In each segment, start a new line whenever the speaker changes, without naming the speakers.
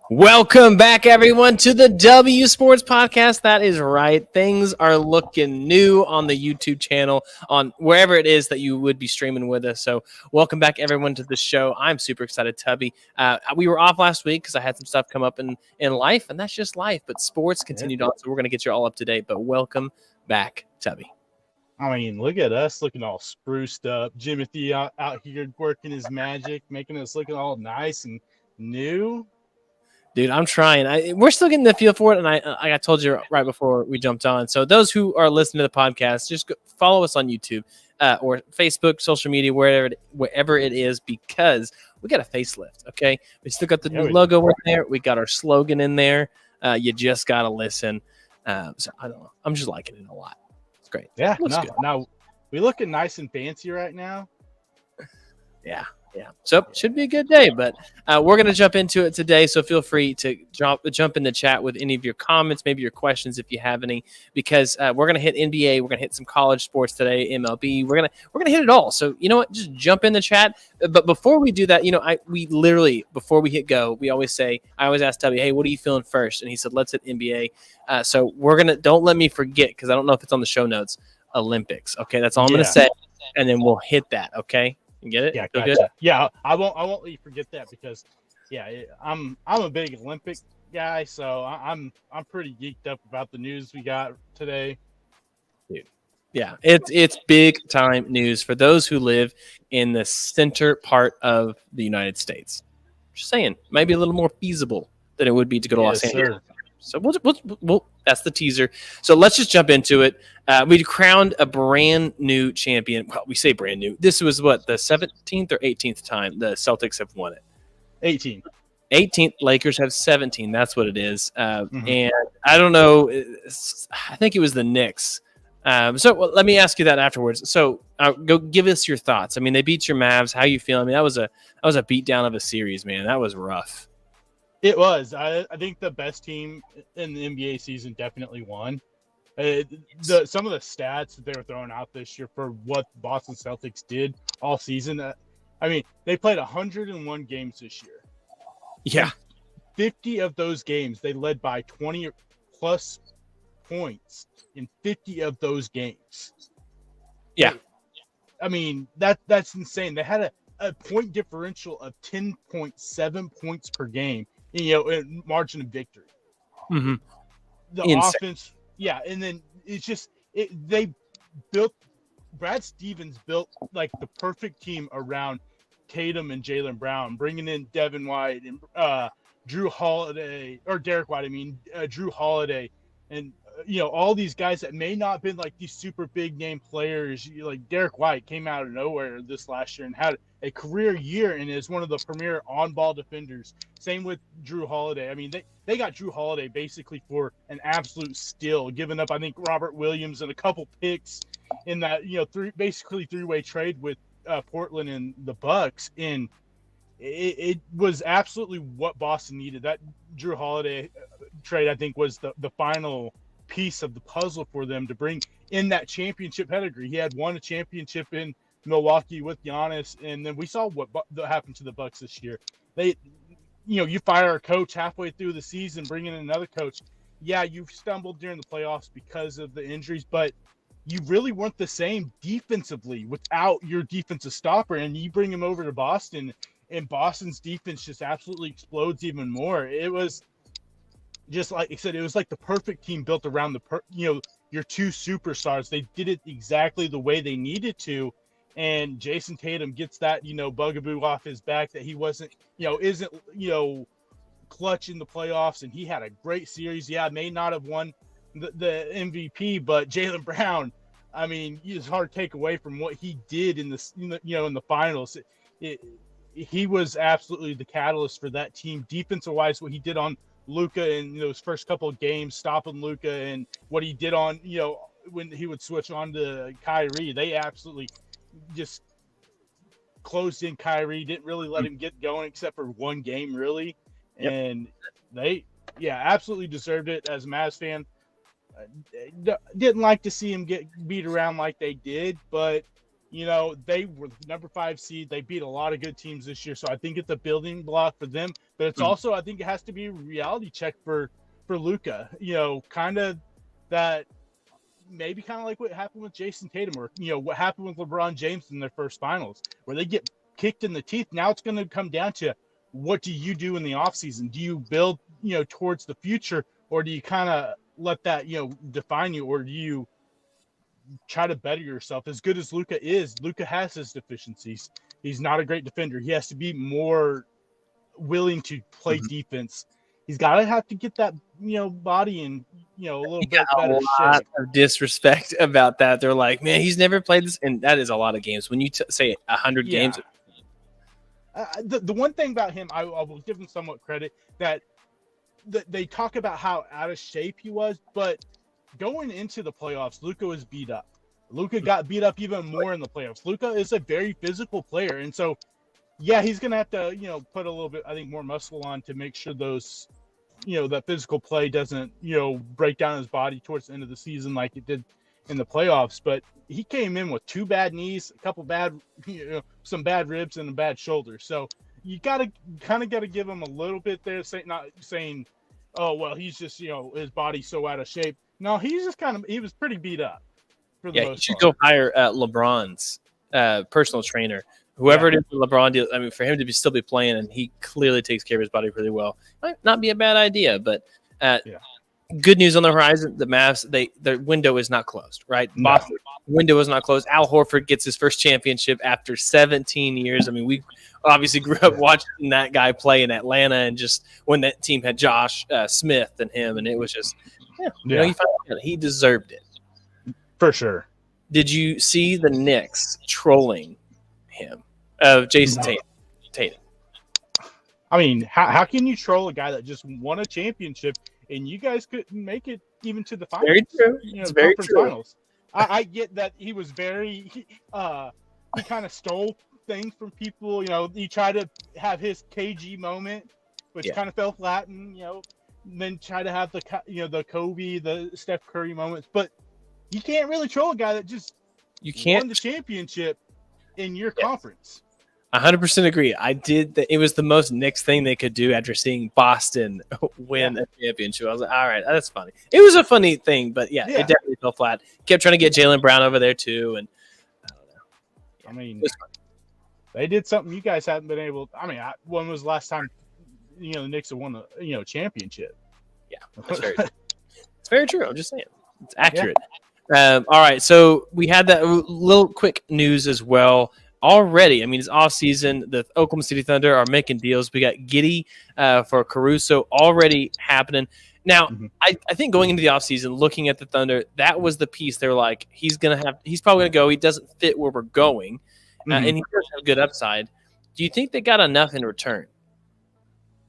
Welcome back, everyone, to the W Sports Podcast. That is right. Things are looking new on the YouTube channel, on wherever it is that you would be streaming with us. So welcome back, everyone, to the show. I'm super excited, Tubby. We were off last week because I had some stuff come up in life, and that's just life. But sports continued on, so we're going to get you all up to date. But welcome back, Tubby.
I mean, look at us looking all spruced up. Jimothy out here working his magic, making us looking all nice and new.
Dude, I'm trying. We're still getting the feel for it, and I told you right before we jumped on. So those who are listening to the podcast, just follow us on YouTube or Facebook, social media, wherever it is, because we got a facelift, okay? We still got the new logo in there. We got our slogan in there. You just got to listen. So I don't know. I'm just liking it a lot. It's great.
Yeah, now we looking nice and fancy right now.
Yeah. So should be a good day, but we're going to jump into it today. So feel free to jump in the chat with any of your comments, maybe your questions if you have any, because we're going to hit NBA, we're going to hit some college sports today, MLB. We're gonna hit it all. So you know what? Just jump in the chat. But before we do that, we literally before we hit go, I always ask Tubby, hey, what are you feeling first? And he said, let's hit NBA. So don't let me forget, because I don't know if it's on the show notes. Olympics. Okay, that's all I'm going to say, and then we'll hit that. Okay. You get it?
Yeah, gotcha. Yeah, I won't let you forget that, because I'm a big Olympic guy, so I'm pretty geeked up about the news we got today.
Dude. Yeah, it's big time news for those who live in the center part of the United States. Just saying, maybe a little more feasible than it would be to go to Los Angeles. So we'll that's the teaser. So let's just jump into it. We crowned a brand new champion. Well, we say brand new. This was the 17th or 18th time the Celtics have won it. 18th. Lakers have 17. That's what it is. And I don't know. I think it was the Knicks. So let me ask you that afterwards. So go give us your thoughts. I mean, they beat your Mavs. How you feeling? I mean, that was a beat down of a series, man. That was rough.
It was. I think the best team in the NBA season definitely won. Some of the stats that they were throwing out this year for what Boston Celtics did all season. I mean, they played 101 games this year.
Yeah.
50 of those games, they led by 20 plus points in 50 of those games.
Yeah.
I mean, that's insane. They had a point differential of 10.7 points per game. In margin of victory.
Mm-hmm.
The offense, and then it's just Brad Stevens built like the perfect team around Tatum and Jaylen Brown, bringing in Devin White and Drew Holiday, or Derek White. Drew Holiday, and all these guys that may not have been like these super big name players. Like Derek White came out of nowhere this last year and had a career year and is one of the premier on-ball defenders. Same with Drew Holiday. I mean, they got Drew Holiday basically for an absolute steal, giving up, I think, Robert Williams and a couple picks in that, three-way trade with Portland and the Bucks. And it was absolutely what Boston needed. That Drew Holiday trade, I think, was the final piece of the puzzle for them to bring in that championship pedigree. He had won a championship in Milwaukee with Giannis, and then we saw what happened to the Bucks this year. You fire a coach halfway through the season, bring in another coach. Yeah, you've stumbled during the playoffs because of the injuries, but you really weren't the same defensively without your defensive stopper, and you bring him over to Boston, and Boston's defense just absolutely explodes even more. It was just like I said, it was like the perfect team built around your two superstars. They did it exactly the way they needed to. And Jason Tatum gets that, bugaboo off his back that he isn't clutch in the playoffs. And he had a great series. Yeah, may not have won the MVP, but Jaylen Brown, I mean, it's hard to take away from what he did in the finals. He was absolutely the catalyst for that team. Defensive wise, what he did on Luka in those first couple of games, stopping Luka, and what he did on, when he would switch on to Kyrie, they absolutely just closed in Kyrie, didn't really let him get going except for one game, really. Yep. And they, absolutely deserved it. As a Mavs fan, didn't like to see him get beat around like they did, but They were the number 5 seed. They beat a lot of good teams this year. So I think it's a building block for them. But it's also, I think it has to be a reality check for Luka. Kind of that maybe kind of like what happened with Jason Tatum, or what happened with LeBron James in their first finals, where they get kicked in the teeth. Now it's going to come down to, what do you do in the offseason? Do you build towards the future, or do you kind of let that define you, or do you try to better yourself? As good as Luka has his deficiencies. He's not a great defender. He has to be more willing to play defense. He's got to have to get that body in a little bit better shape. A lot
of disrespect about that. They're like, man, he's never played this, and that is a lot of games. When you say 100 games,
the one thing about him, I will give him somewhat credit that they talk about how out of shape he was, but going into the playoffs, Luka was beat up. Luka got beat up even more in the playoffs. Luka is a very physical player, and so he's gonna have to put a little bit, I think, more muscle on to make sure those that physical play doesn't break down his body towards the end of the season like it did in the playoffs. But he came in with 2 bad knees, a couple bad some bad ribs, and a bad shoulder. So you gotta give him a little bit there, not saying, oh well, he's just his body's so out of shape. No, he's just he was pretty beat up for the most part.
You should go hire LeBron's personal trainer. Whoever it is, LeBron deal. I mean, for him to still be playing, and he clearly takes care of his body really well, might not be a bad idea. But good news on the horizon: the Mavs, their window is not closed. Right,
no.
Boston window is not closed. Al Horford gets his first championship after 17 years. I mean, we obviously grew up watching that guy play in Atlanta, and just when that team had Josh Smith and him, and it was just he deserved it
for sure.
Did you see the Knicks trolling him? Jason Tatum.
I mean, how can you troll a guy that just won a championship and you guys couldn't make it even to the finals?
Very true. It's very true.
Finals. I get that he was he kind of stole things from people. He tried to have his KG moment, which kind of fell flat, and then try to have the Kobe, the Steph Curry moments. But you can't really troll a guy that just won the championship in your conference.
100% agree. I did that. It was the most Knicks thing they could do after seeing Boston win a championship. I was like, all right, that's funny. It was a funny thing, but it definitely fell flat. Kept trying to get Jaylen Brown over there too, and I don't know.
I mean, they did something you guys haven't been able. I mean, when was the last time the Knicks have won a championship?
Yeah, that's very true. It's very true. I'm just saying, it's accurate. All right, so we had that little quick news as well. Already, I mean, it's off season. The Oklahoma City Thunder are making deals. We got Giddey for Caruso already happening. Now, I think going into the offseason, looking at the Thunder, that was the piece. They're like, he's probably going to go. He doesn't fit where we're going, and he does have good upside. Do you think they got enough in return?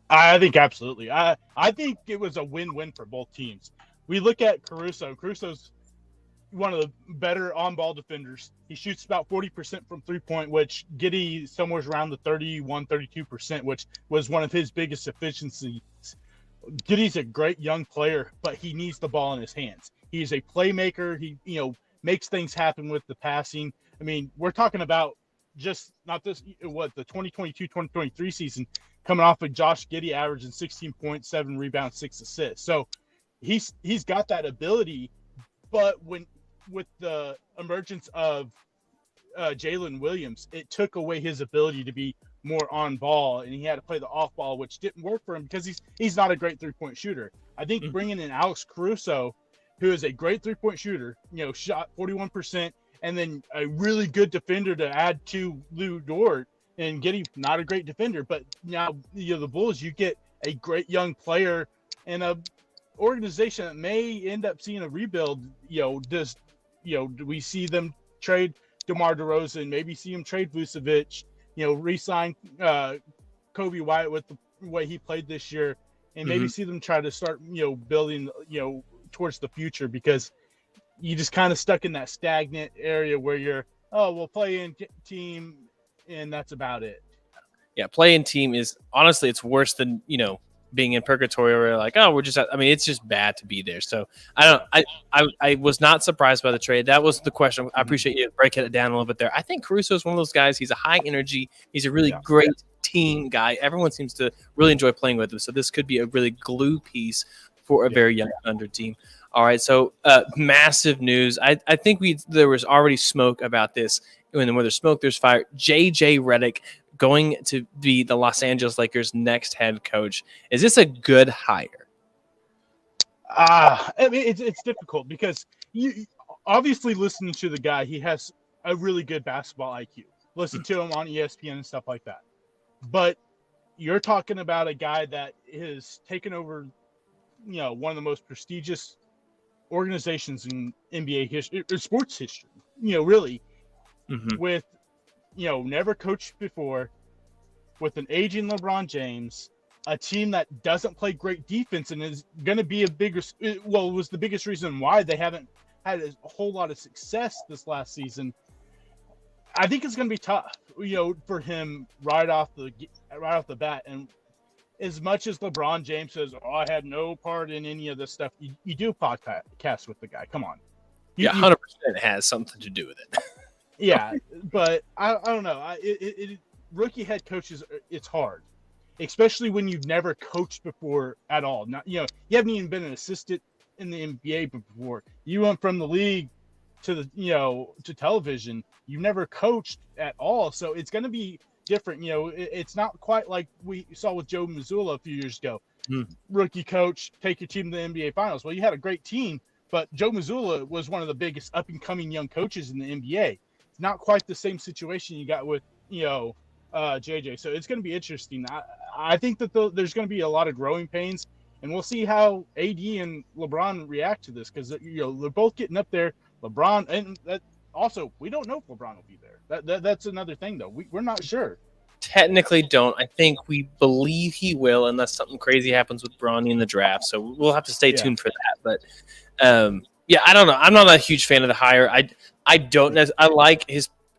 I think absolutely. I think it was a win-win for both teams. We look at Caruso. Caruso's one of the better on-ball defenders. He shoots about 40% from three-point, which Giddey somewhere around the 32%, which was one of his biggest deficiencies. Giddey's a great young player, but he needs the ball in his hands. He's a playmaker. He, makes things happen with the passing. I mean, we're talking about just not this, the 2022-2023 season, coming off of Josh Giddey averaging 16.7 rebounds, 6 assists. So he's got that ability, but with the emergence of Jalen Williams, it took away his ability to be more on ball, and he had to play the off ball, which didn't work for him because he's not a great 3-point shooter. I think bringing in Alex Caruso, who is a great 3-point shooter, shot 41%, and then a really good defender to add to Lou Dort, and Giddey, not a great defender, but now the Bulls, you get a great young player and a organization that may end up seeing a rebuild. Do we see them trade DeMar DeRozan, maybe see him trade Vucevic, re-sign Kobe White with the way he played this year, and maybe see them try to start, building, towards the future, because you just kind of stuck in that stagnant area where you're, we'll play in team, and that's about it.
Yeah, play in team is honestly, it's worse than, being in purgatory where like, oh, we're just, I mean, it's just bad to be there. So I was not surprised by the trade. That was the question. I appreciate you breaking it down a little bit there. I think Caruso is one of those guys. He's a high energy. He's a really great team guy. Everyone seems to really enjoy playing with him. So this could be a really glue piece for a very young Thunder team. All right. So massive news. I think there was already smoke about this. When there's smoke, there's fire. JJ Redick going to be the Los Angeles Lakers' next head coach. Is this a good hire?
I mean, it's difficult because you obviously listening to the guy, he has a really good basketball IQ. Listen to him on ESPN and stuff like that. But you're talking about a guy that has taken over, one of the most prestigious organizations in NBA history, or sports history, really, with, never coached before, with an aging LeBron James, a team that doesn't play great defense and is going to be was the biggest reason why they haven't had a whole lot of success this last season. I think it's going to be tough, for him right off the bat. And as much as LeBron James says, "Oh, I had no part in any of this stuff," you do podcast with the guy. Come on,
100% has something to do with it.
Yeah, but I don't know. Rookie head coaches, it's hard, especially when you've never coached before at all. Not, you haven't even been an assistant in the NBA before. You went from the league to to television. You've never coached at all, so it's going to be different. It's not quite like we saw with Joe Mazzulla a few years ago. Rookie coach, take your team to the NBA Finals. Well, you had a great team, but Joe Mazzulla was one of the biggest up and coming young coaches in the NBA. It's not quite the same situation you got with JJ. So it's going to be interesting. I think that there's going to be a lot of growing pains, and we'll see how AD and LeBron react to this because they're both getting up there. LeBron, and that also we don't know if LeBron will be there. That's another thing though. We're not sure.
Technically don't. I think we believe he will unless something crazy happens with Bronny in the draft. So we'll have to stay tuned for that. But I don't know. I'm not a huge fan of the hire. I like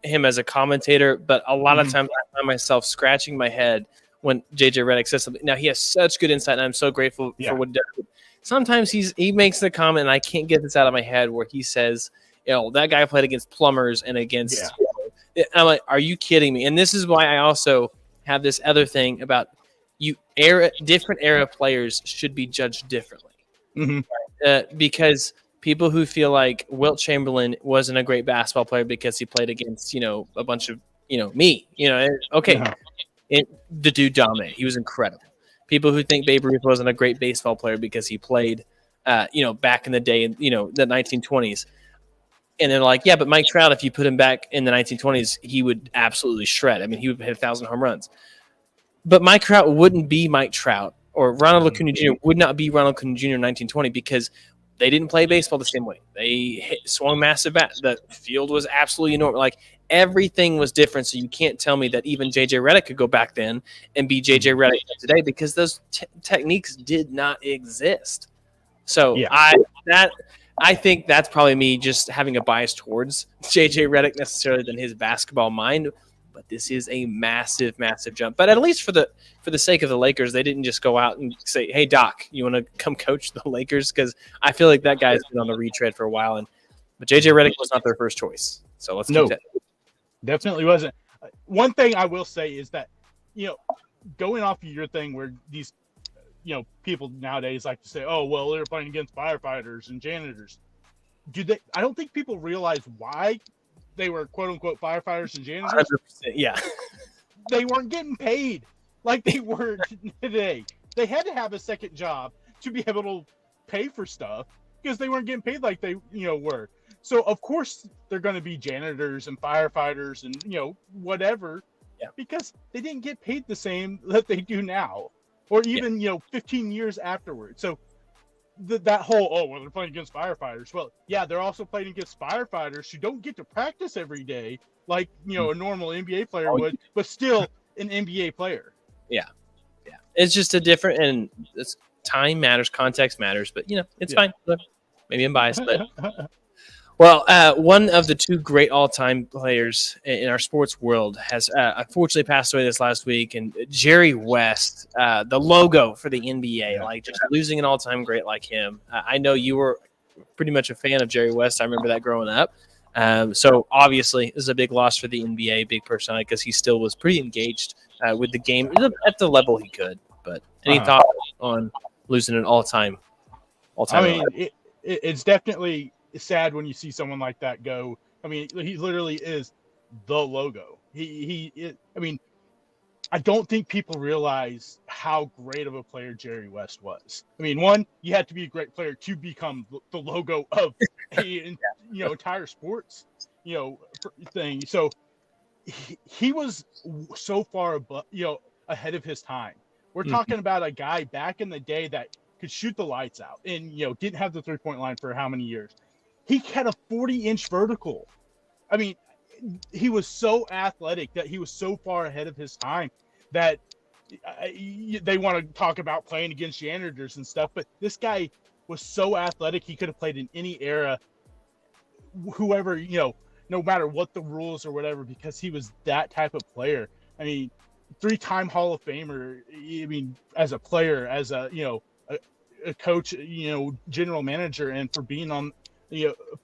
him as a commentator, but a lot of times I find myself scratching my head when JJ Redick says something. Now he has such good insight, and I'm so grateful for what he does. Sometimes he makes the comment, and I can't get this out of my head, where he says, that guy played against plumbers and against. I'm like, are you kidding me? And this is why I also have this other thing about different era players should be judged differently, because people who feel like Wilt Chamberlain wasn't a great basketball player because he played against, a bunch of, me, okay. The dude dominated. He was incredible. People who think Babe Ruth wasn't a great baseball player because he played, back in the day, the 1920s. And they're like, yeah, but Mike Trout, if you put him back in the 1920s, he would absolutely shred. I mean, he would hit 1,000 home runs. But Mike Trout wouldn't be Mike Trout, or Ronald Acuna Jr. would not be Ronald Acuna Jr. in 1920 because they didn't play baseball the same way. They swung massive bats. The field was absolutely enormous. Like, everything was different. So you can't tell me that even JJ Redick could go back then and be JJ Redick today because those techniques did not exist. So I think that's probably me just having a bias towards JJ Redick necessarily than his basketball mind. But this is a massive, massive jump. But at least for the sake of the Lakers, they didn't just go out and say, "Hey, Doc, you want to come coach the Lakers?" Because I feel like that guy's been on the retread for a while. But JJ Redick was not their first choice. So let's keep that.
Definitely wasn't. One thing I will say is that, going off of your thing where these, people nowadays like to say, "Oh, well, they're playing against firefighters and janitors." I don't think people realize why they were quote unquote firefighters and janitors.
100%, yeah.
They weren't getting paid like they were today. They had to have a second job to be able to pay for stuff because they weren't getting paid like they, were. So of course they're going to be janitors and firefighters and, whatever, because they didn't get paid the same that they do now, or even, 15 years afterwards. So that whole, they're playing against firefighters. Well, yeah, they're also playing against firefighters who don't get to practice every day like, a normal NBA player would, but still an NBA player. Yeah.
It's just a different, and it's time matters, context matters, but it's fine. Maybe I'm biased, but Well, one of the two great all-time players in our sports world has unfortunately passed away this last week, and Jerry West, the logo for the NBA, like just losing an all-time great like him. I know you were pretty much a fan of Jerry West. I remember that growing up. So obviously, this is a big loss for the NBA, big personality, because he still was pretty engaged with the game at the level he could. But any thought on losing an all-time?
I mean, it's definitely sad when you see someone like that go. I mean, he literally is the logo. I mean, I don't think people realize how great of a player Jerry West was. I mean, one, you had to be a great player to become the logo of a entire sports thing. So he was so far above, ahead of his time. We're talking about a guy back in the day that could shoot the lights out and didn't have the 3-point line for how many years. He had a 40-inch vertical. I mean, he was so athletic that he was so far ahead of his time that they want to talk about playing against janitors and stuff, but this guy was so athletic he could have played in any era, whoever, no matter what the rules or whatever, because he was that type of player. I mean, 3-time Hall of Famer. I mean, as a player, as a coach, general manager, and for being on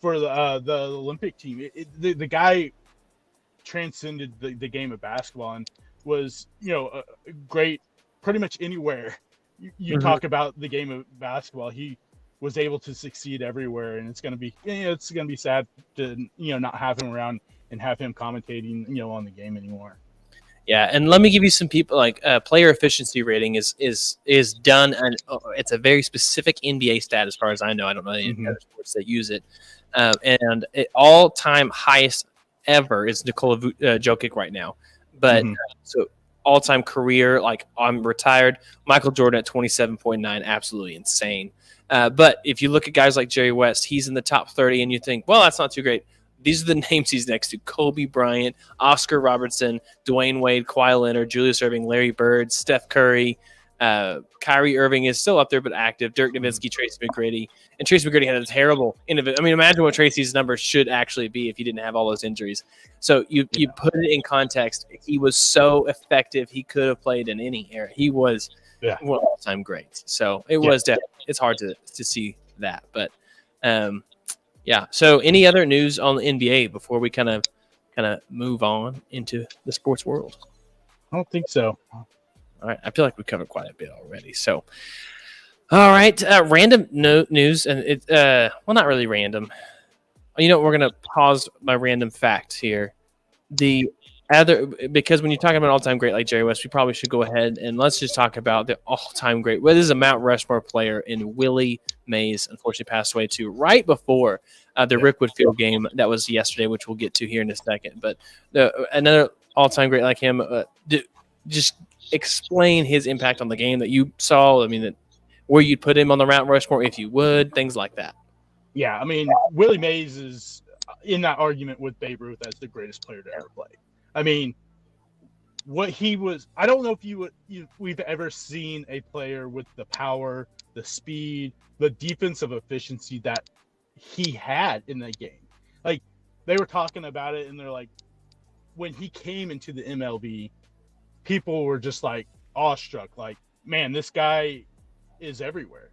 for the Olympic team. The guy transcended the game of basketball and was a great pretty much anywhere you talk about the game of basketball. He was able to succeed everywhere, and it's going to be sad to not have him around and have him commentating on the game anymore.
Yeah, and let me give you some people like player efficiency rating is done, and it's a very specific NBA stat as far as I know. I don't know any other sports that use it, and all-time highest ever is Nikola Jokic right now. But so all-time career, like I'm retired, Michael Jordan at 27.9, absolutely insane. But if you look at guys like Jerry West, he's in the top 30, and you think, well, that's not too great. These are the names he's next to: Kobe Bryant, Oscar Robertson, Dwayne Wade, Kawhi Leonard, Julius Erving, Larry Bird, Steph Curry. Kyrie Irving is still up there but active. Dirk Nowitzki, Tracy McGrady. And Tracy McGrady had a terrible I mean, imagine what Tracy's numbers should actually be if he didn't have all those injuries. So you put it in context. He was so effective. He could have played in any era. He was one of all-time greats. So it was definitely, it's hard to see that. But yeah. So any other news on the NBA before we kind of move on into the sports world?
I don't think so.
All right. I feel like we covered quite a bit already. So, all right. Random news, and it well, not really random. We're going to pause my random fact here. Because when you're talking about an all-time great like Jerry West, we probably should go ahead and let's just talk about the all-time great. Well, this is a Mount Rushmore player in Willie Mays, unfortunately passed away too, right before the Rick Whitfield game that was yesterday, which we'll get to here in a second. But another all-time great like him, just explain his impact on the game that you saw. I mean, where you'd put him on the Mount Rushmore if you would, things like that.
Yeah, I mean, Willie Mays is in that argument with Babe Ruth as the greatest player to ever play. I mean, what he was, I don't know if we've ever seen a player with the power, the speed, the defensive efficiency that he had in the game. Like, they were talking about it, and they're like, when he came into the MLB, people were just like awestruck. Like, man, this guy is everywhere.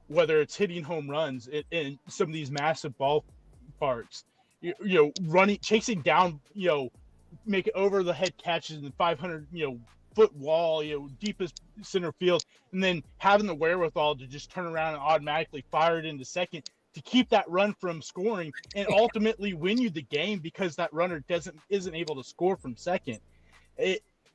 Whether it's hitting home runs in some of these massive ballparks, running, chasing down, make it over the head catches in the 500, foot wall, deepest center field, and then having the wherewithal to just turn around and automatically fire it into second to keep that run from scoring and ultimately win you the game because that runner isn't able to score from second.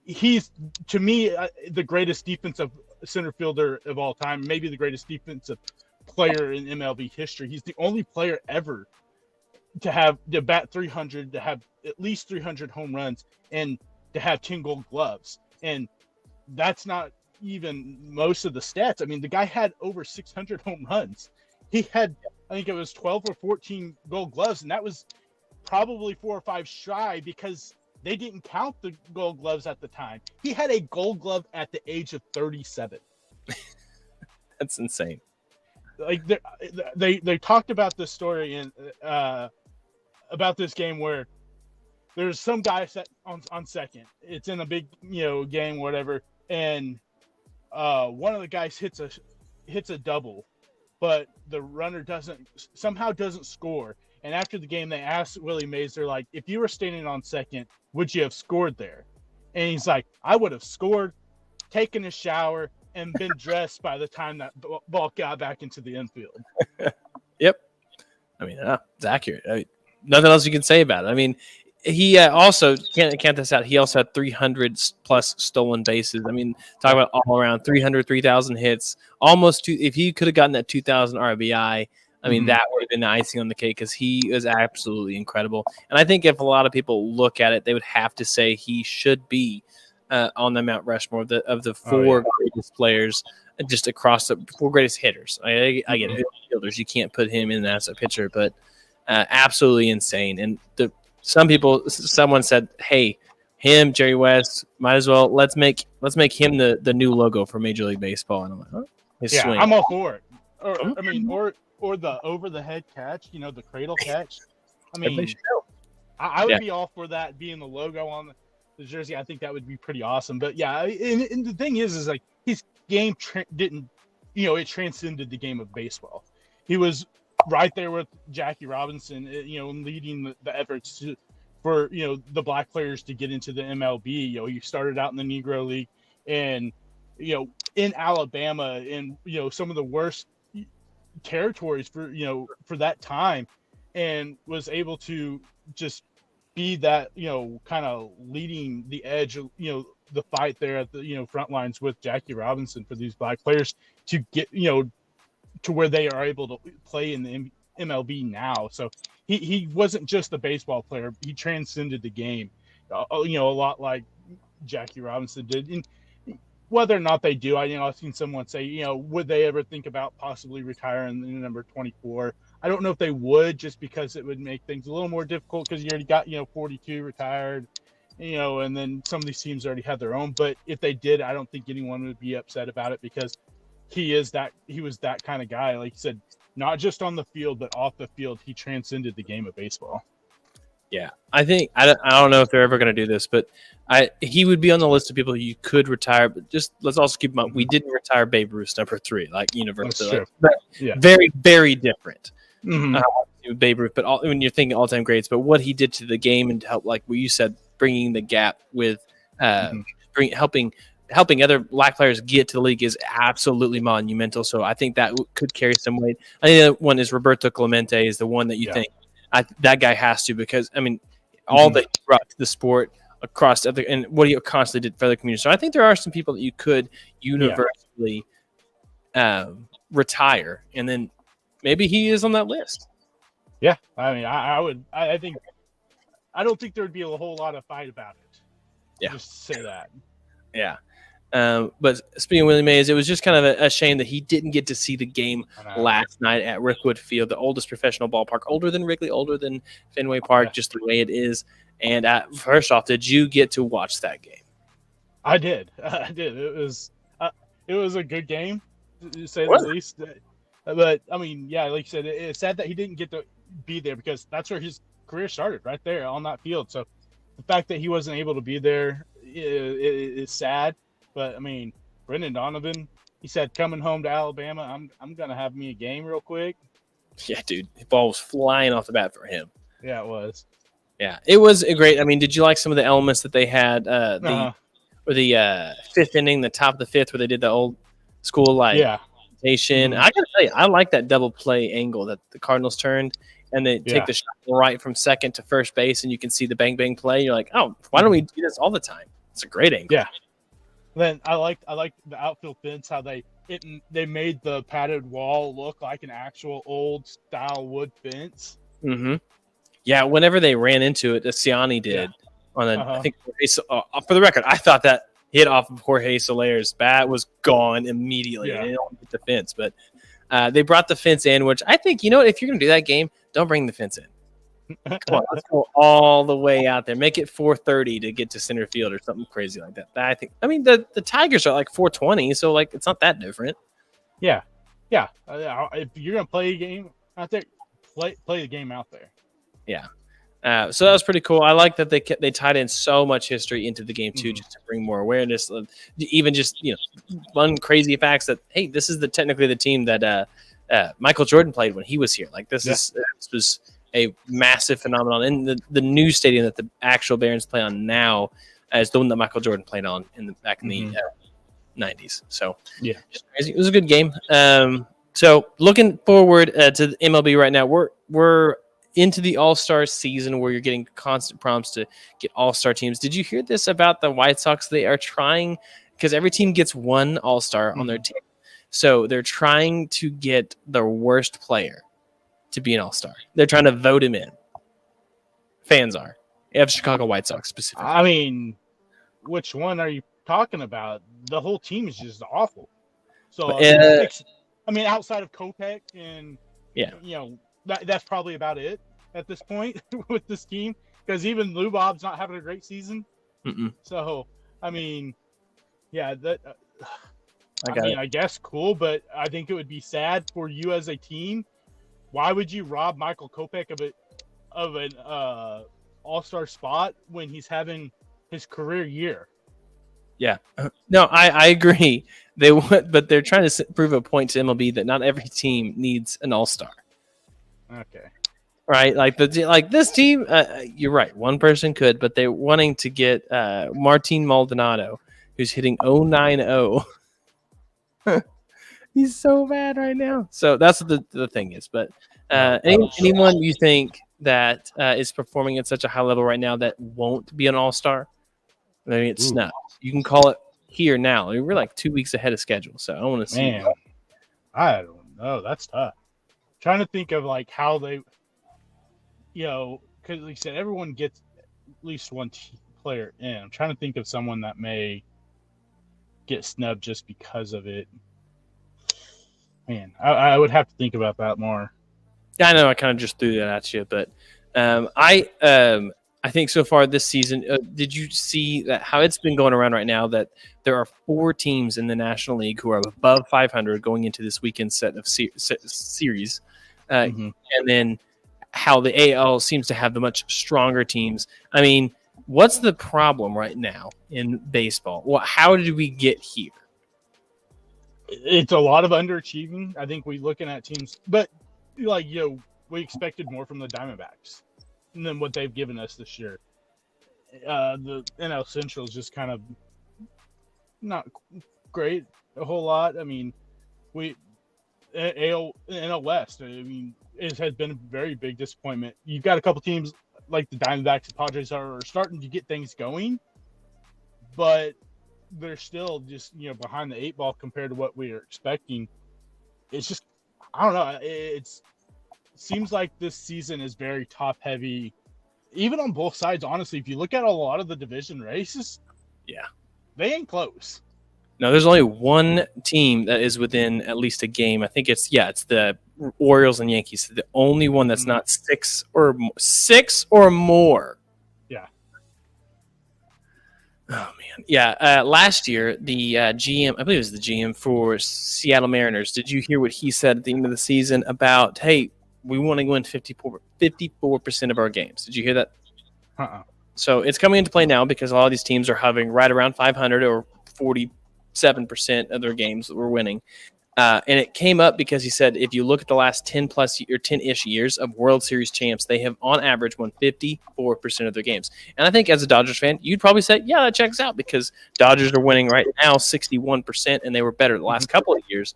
He's, to me, the greatest defensive center fielder of all time, maybe the greatest defensive player in MLB history. He's the only player ever to bat 300, to have at least 300 home runs, and to have 10 gold gloves. And that's not even most of the stats. I mean, the guy had over 600 home runs. He had, I think it was 12 or 14 gold gloves, and that was probably 4 or 5 shy because they didn't count the gold gloves at the time. He had a gold glove at the age of 37.
That's insane.
like they talked about this story in about this game where there's some guy set on second. It's in a big game, whatever, and one of the guys hits a double, but the runner somehow doesn't score. And after the game, they asked Willie Mays, they're like, if you were standing on second, would you have scored there? And he's like, I would have scored, taken a shower, and been dressed by the time that ball got back into the infield.
Yep. I mean, it's accurate. Nothing else you can say about it. I mean, he also can't this out. He also had 300 plus stolen bases. I mean, talk about all around 300, 3,000 hits, almost if he could have gotten that 2,000 RBI. I mean, that would have been the icing on the cake because he is absolutely incredible. And I think if a lot of people look at it, they would have to say he should be on the Mount Rushmore of the four greatest players just across the four greatest hitters. I get it. Fielders, you can't put him in as a pitcher, but absolutely insane. And someone said, hey, him, Jerry West, might as well let's make him the new logo for Major League Baseball. And I'm like, huh?
Yeah, swing. I'm all for it. Or the over the head catch, the cradle catch. I mean, I would be all for that being the logo on the jersey. I think that would be pretty awesome. But yeah, and the thing is like his game didn't, it transcended the game of baseball. He was right there with Jackie Robinson, leading the efforts for the black players to get into the MLB. He started out in the Negro League, and in Alabama, and some of the worst territories for that time, and was able to just be that kind of leading the edge of the fight there at the front lines with Jackie Robinson for these black players to get to where they are able to play in the MLB now. So he wasn't just a baseball player, he transcended the game a lot like Jackie Robinson did. And whether or not they do, I've seen someone say, would they ever think about possibly retiring in number 24? I don't know if they would, just because it would make things a little more difficult because you already got, 42 retired, and then some of these teams already have their own. But if they did, I don't think anyone would be upset about it because he was that kind of guy. Like you said, not just on the field, but off the field, he transcended the game of baseball.
Yeah, I think I don't know if they're ever going to do this, but he would be on the list of people you could retire. But just let's also keep in mind we didn't retire Babe Ruth number 3, like universally, but very very different. Babe Ruth, but when you're thinking all-time greats, but what he did to the game and to help, like what you said, bringing the gap with helping other black players get to the league is absolutely monumental. So I think that could carry some weight. I think the one is Roberto Clemente is the one that you think. That guy has to, because I mean, all that he brought to the sport across and what he constantly did for the community. So I think there are some people that you could universally retire, and then maybe he is on that list.
Yeah, I mean, I think I don't think there would be a whole lot of fight about it.
Yeah,
just say that.
Yeah. But speaking of Willie Mays, it was just kind of a shame that he didn't get to see the game last night at Rickwood Field, the oldest professional ballpark, older than Wrigley, older than Fenway Park, just the way it is. And first off, did you get to watch that game?
I did. It was a good game, to say the least. But I mean, yeah, like you said, it's sad that he didn't get to be there because that's where his career started, right there on that field. So the fact that he wasn't able to be there is sad. But I mean, Brendan Donovan, he said, coming home to Alabama, I'm gonna have me a game real quick.
Yeah, dude, the ball was flying off the bat for him.
Yeah, it was.
Yeah, it was a great. I mean, did you like some of the elements that they had? The fifth inning, the top of the fifth, where they did the old school presentation. I gotta tell you, I like that double play angle that the Cardinals turned, and they take the shot right from second to first base, and you can see the bang bang play. You're like, oh, why don't we do this all the time? It's a great angle.
Yeah. Then I like the outfield fence, how they made the padded wall look like an actual old style wood fence.
Mm-hmm. Yeah, whenever they ran into it, Siani did on I think for the record, I thought that hit off of Jorge Soler's bat was gone immediately. Yeah. They don't hit the fence, but they brought the fence in, which I think, if you're going to do that game, don't bring the fence in. Come on, let's go all the way out there. Make it 430 to get to center field or something crazy like that. I mean, the Tigers are like 420, so like it's not that different.
Yeah, Yeah, if you're gonna play a game out there, play the game out there.
Yeah. So that was pretty cool. I like that they tied in so much history into the game too, just to bring more awareness. Even just fun, crazy facts that hey, this is technically the team that Michael Jordan played when he was here. Like this was a massive phenomenon. And the new stadium that the actual Barons play on now is the one that Michael Jordan played on back in the 90s. So
yeah,
it was a good game. So looking forward to the MLB right now, we're into the All-Star season where you're getting constant prompts to get All-Star teams. Did you hear this about the White Sox? They are trying, because every team gets one All-Star on their team. So they're trying to get the worst player to be an All-Star. They're trying to vote him in. Fans are. You have Chicago White Sox specifically.
I mean, which one are you talking about? The whole team is just awful. So, I mean, outside of Kopech and, that's probably about it at this point with this team, because even Lubob's not having a great season. So, I mean, yeah, I guess cool, but I think it would be sad for you as a team. Why would you rob Michael Kopech of an All-Star spot when he's having his career year?
Yeah, no, I agree. They would, but they're trying to prove a point to MLB that not every team needs an All-Star.
Okay.
Right, like this team, you're right. One person could, but they're wanting to get Martin Maldonado, who's hitting 0.90. He's so bad right now. So that's what the thing is. But anyone you think that is performing at such a high level right now that won't be an All-Star? I mean, it's not. You can call it here now. We're like 2 weeks ahead of schedule, so I want to see.
Man, I don't know. That's tough. Trying to think of like how they, because like you said, everyone gets at least one player in. I'm trying to think of someone that may get snubbed just because of it. Man, I would have to think about that more.
Yeah, I know I kind of just threw that at you, but I think so far this season, did you see that how it's been going around right now that there are 4 teams in the National League who are above 500 going into this weekend set of series, and then how the AL seems to have the much stronger teams. I mean, what's the problem right now in baseball? Well, how did we get here?
It's a lot of underachieving. I think we're looking at teams, but we expected more from the Diamondbacks than what they've given us this year. The NL Central is just kind of not great a whole lot. I mean, NL West, I mean, it has been a very big disappointment. You've got a couple teams like the Diamondbacks and Padres are starting to get things going, but they're still just behind the 8 ball compared to what we are expecting. It's just, I don't know. It seems like this season is very top heavy, even on both sides. Honestly, if you look at a lot of the division races, they ain't close.
No, there's only one team that is within at least a game. I think it's the Orioles and Yankees. The only one that's not 6 or more.
Yeah.
Oh man, yeah. Last year, the GM, I believe it was the GM for Seattle Mariners. Did you hear what he said at the end of the season about, hey, we want to win 54% of our games? Did you hear that? So it's coming into play now because a lot of these teams are hovering right around 500 or 47% of their games that we're winning. And it came up because he said if you look at the last 10-ish years of World Series champs, they have on average won 54% of their games. And I think as a Dodgers fan, you'd probably say, yeah, that checks out because Dodgers are winning right now 61%, and they were better the last couple of years,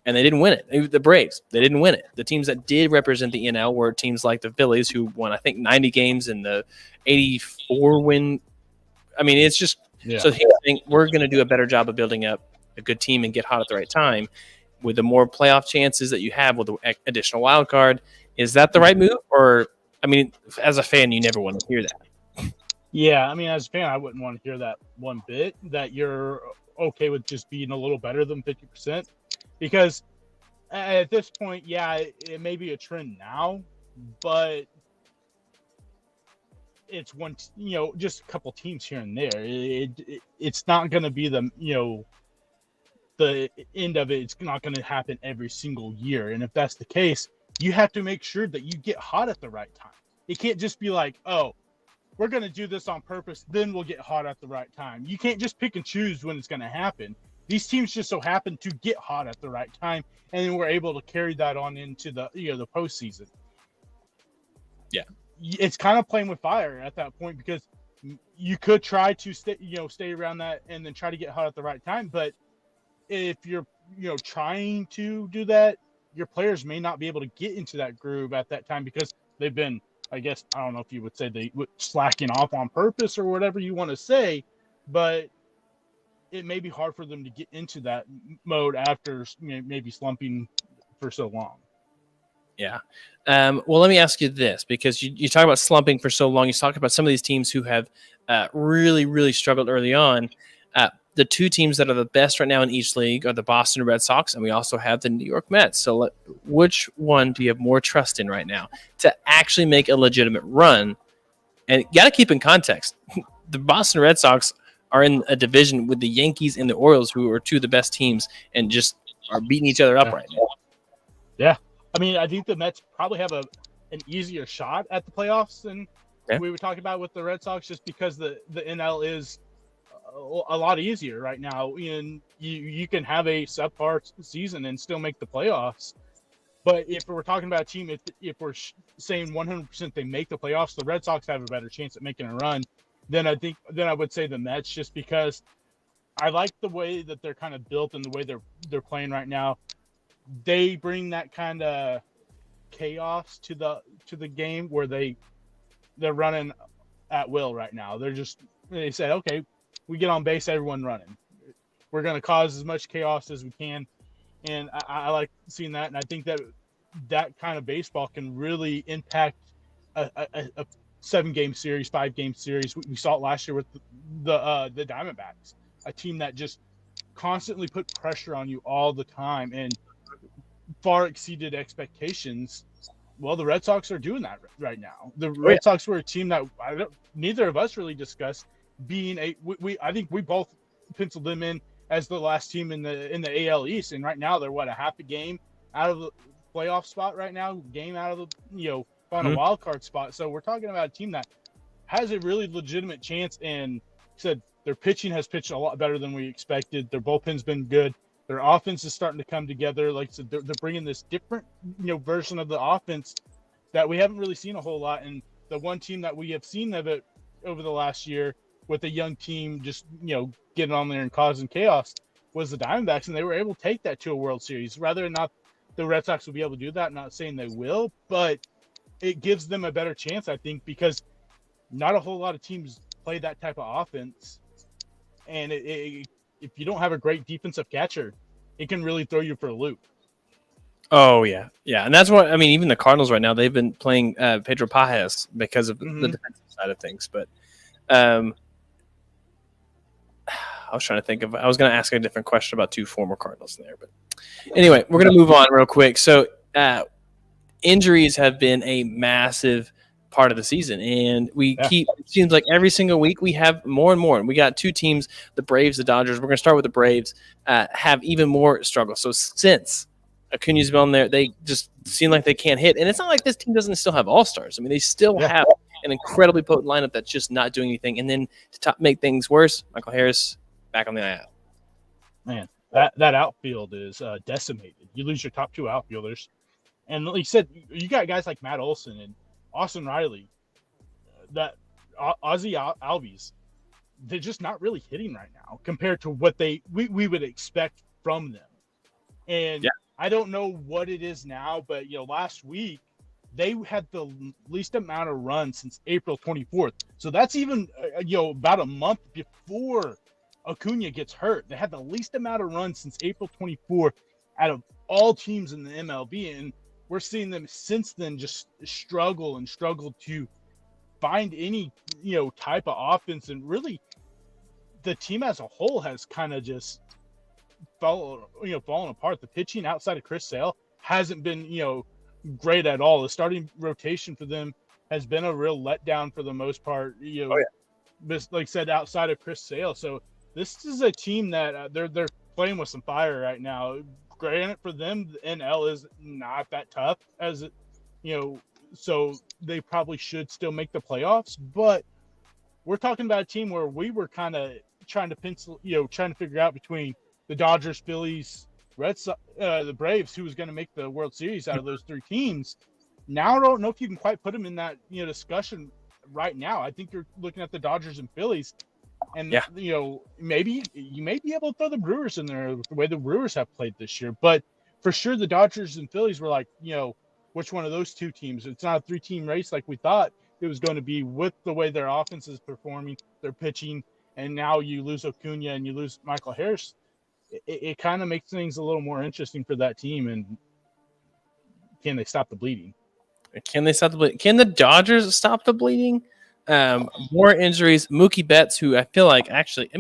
and they didn't win it. The Braves, they didn't win it. The teams that did represent the NL were teams like the Phillies, who won, I think, 90 games in the 84 win. I mean, it's just so he think we're going to do a better job of building up a good team and get hot at the right time. With the more playoff chances that you have with the additional wild card, is that the right move? Or, I mean, as a fan, you never want to hear that.
Yeah, I mean, as a fan, I wouldn't want to hear that one bit, that you're okay with just being a little better than 50%. Because at this point, it may be a trend now, but it's one, just a couple teams here and there. It's not going to be the, the end of it, it's not going to happen every single year. And if that's the case, you have to make sure that you get hot at the right time. It can't just be like, oh, we're going to do this on purpose, then we'll get hot at the right time. You can't just pick and choose when it's going to happen. These teams just so happen to get hot at the right time, and then we're able to carry that on into the the postseason.
Yeah,
it's kind of playing with fire at that point, because you could try to stay around that and then try to get hot at the right time. But if you're trying to do that, your players may not be able to get into that groove at that time because they've been, I guess, I don't know if you would say they slacking off on purpose or whatever you want to say, but it may be hard for them to get into that mode after maybe slumping for so long.
Yeah. Well, let me ask you this, because you talk about slumping for so long. You talk about some of these teams who have really, really struggled early on. The two teams that are the best right now in each league are the Boston Red Sox, and we also have the New York Mets. So which one do you have more trust in right now to actually make a legitimate run? And you got to keep in context, the Boston Red Sox are in a division with the Yankees and the Orioles, who are two of the best teams and just are beating each other up right now.
Yeah. I mean, I think the Mets probably have an easier shot at the playoffs than we were talking about with the Red Sox, just because the NL is a lot easier right now. And you can have a subpar season and still make the playoffs. But if we're talking about a team, if we're saying 100% they make the playoffs, the Red Sox have a better chance at making a run. Then I would say the Mets, just because I like the way that they're kind of built and the way they're playing right now. They bring that kind of chaos to the game where they're running at will right now. They said, okay, we get on base, everyone running. We're going to cause as much chaos as we can, and I like seeing that. And I think that kind of baseball can really impact a 7-game series, 5-game series. We saw it last year with the Diamondbacks, a team that just constantly put pressure on you all the time and far exceeded expectations. Well, the Red Sox are doing that right now. The Red Sox were a team that neither of us really discussed being I think we both penciled them in as the last team in the AL East, and right now they're a half a game out of the playoff spot right now, game out of the on a wild card spot. So we're talking about a team that has a really legitimate chance, and said their pitching has pitched a lot better than we expected. Their bullpen's been good. Their offense is starting to come together. Like I said, they're bringing this different version of the offense that we haven't really seen a whole lot. And the one team that we have seen of it over the last year with a young team just getting on there and causing chaos was the Diamondbacks, and they were able to take that to a World Series. Rather than not, the Red Sox will be able to do that. I'm not saying they will, but it gives them a better chance, I think, because not a whole lot of teams play that type of offense. And if you don't have a great defensive catcher, it can really throw you for a loop.
Oh, yeah. Yeah. And that's what, I mean, even the Cardinals right now, they've been playing Pedro Pajes because of the defensive side of things. But I was trying to think of, I was going to ask a different question about two former Cardinals there. But anyway, we're going to move on real quick. So injuries have been a massive part of the season, and it seems like every single week we have more and more, and we got two teams, the Braves, the Dodgers. We're going to start with the Braves, have even more struggle. So since Acuna's been there, they just seem like they can't hit, and it's not like this team doesn't still have all-stars. I mean, they still have an incredibly potent lineup that's just not doing anything. And then to make things worse, Michael Harris back on the IL.
Man, that outfield is decimated. You lose your top two outfielders, and like you said, you got guys like Matt Olson and Austin Riley, that Ozzie Albies, they're just not really hitting right now compared to what we would expect from them. And I don't know what it is now, but last week they had the least amount of runs since April 24th. So that's even about a month before Acuna gets hurt. They had the least amount of runs since April 24th out of all teams in the MLB, and we're seeing them since then just struggle to find any, type of offense. And really, the team as a whole has kind of just fallen apart. The pitching outside of Chris Sale hasn't been, great at all. The starting rotation for them has been a real letdown for the most part, like I said, outside of Chris Sale. So this is a team that they're playing with some fire right now. Granted, for them, the NL is not that tough as it, so they probably should still make the playoffs. But we're talking about a team where we were kind of trying to trying to figure out between the Dodgers, Phillies, the Braves, who was going to make the World Series out of those three teams. Now I don't know if you can quite put them in that discussion right now. I think you're looking at the Dodgers and Phillies, and maybe you may be able to throw the Brewers in there the way the Brewers have played this year. But for sure, the Dodgers and Phillies were like, which one of those two teams? It's not a 3-team race like we thought it was going to be with the way their offense is performing, their pitching, and now you lose Acuna and you lose Michael Harris. It kind of makes things a little more interesting for that team. And can they stop the bleeding?
Can they stop the bleeding? Can the Dodgers stop the bleeding? More injuries. Mookie Betts, who I feel like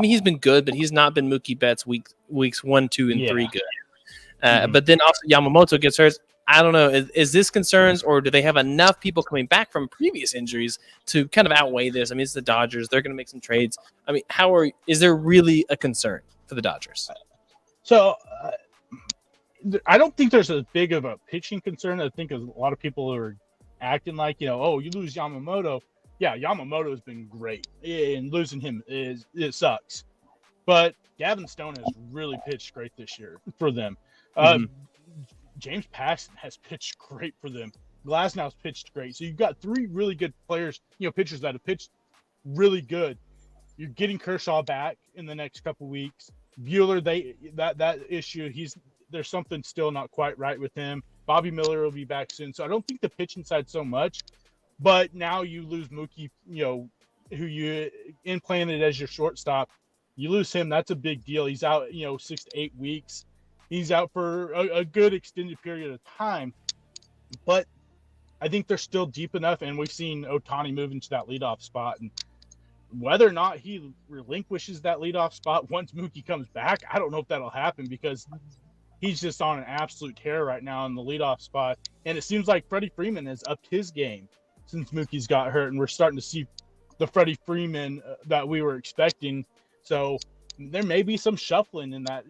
he's been good, but he's not been Mookie Betts weeks 1, 2, and 3 good. But then also Yamamoto gets hurt. I don't know. Is this concerns, or do they have enough people coming back from previous injuries to kind of outweigh this? I mean, it's the Dodgers. They're going to make some trades. I mean, is there really a concern for the Dodgers?
So I don't think there's as big of a pitching concern. I think a lot of people are acting like, you lose Yamamoto. Yeah, Yamamoto has been great, and losing him it sucks. But Gavin Stone has really pitched great this year for them. James Paxton has pitched great for them. Glasnow's pitched great. So you've got 3 really good players, pitchers that have pitched really good. You're getting Kershaw back in the next couple weeks. Bueller, that issue, there's something still not quite right with him. Bobby Miller will be back soon. So I don't think the pitching side so much. But now you lose Mookie, who you implanted as your shortstop. You lose him, that's a big deal. He's out, 6 to 8 weeks. He's out for a good extended period of time. But I think they're still deep enough, and we've seen Ohtani move into that leadoff spot. And whether or not he relinquishes that leadoff spot once Mookie comes back, I don't know if that'll happen, because he's just on an absolute tear right now in the leadoff spot. And it seems like Freddie Freeman has upped his game since Mookie's got hurt, and we're starting to see the Freddie Freeman that we were expecting. So there may be some shuffling in that,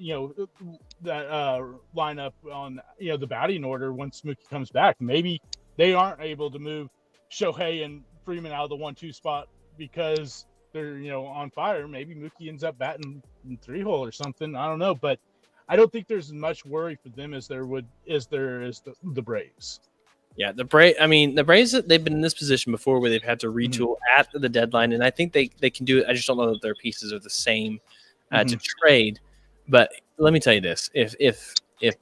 lineup on, the batting order once Mookie comes back. Maybe they aren't able to move Shohei and Freeman out of the 1-2 spot because they're, on fire. Maybe Mookie ends up batting in 3-hole or something. I don't know, but I don't think there's as much worry for them as there is the Braves.
Yeah, the Braves, they've been in this position before where they've had to retool at the deadline, and I think they can do it. I just don't know that their pieces are the same to trade. But let me tell you this: if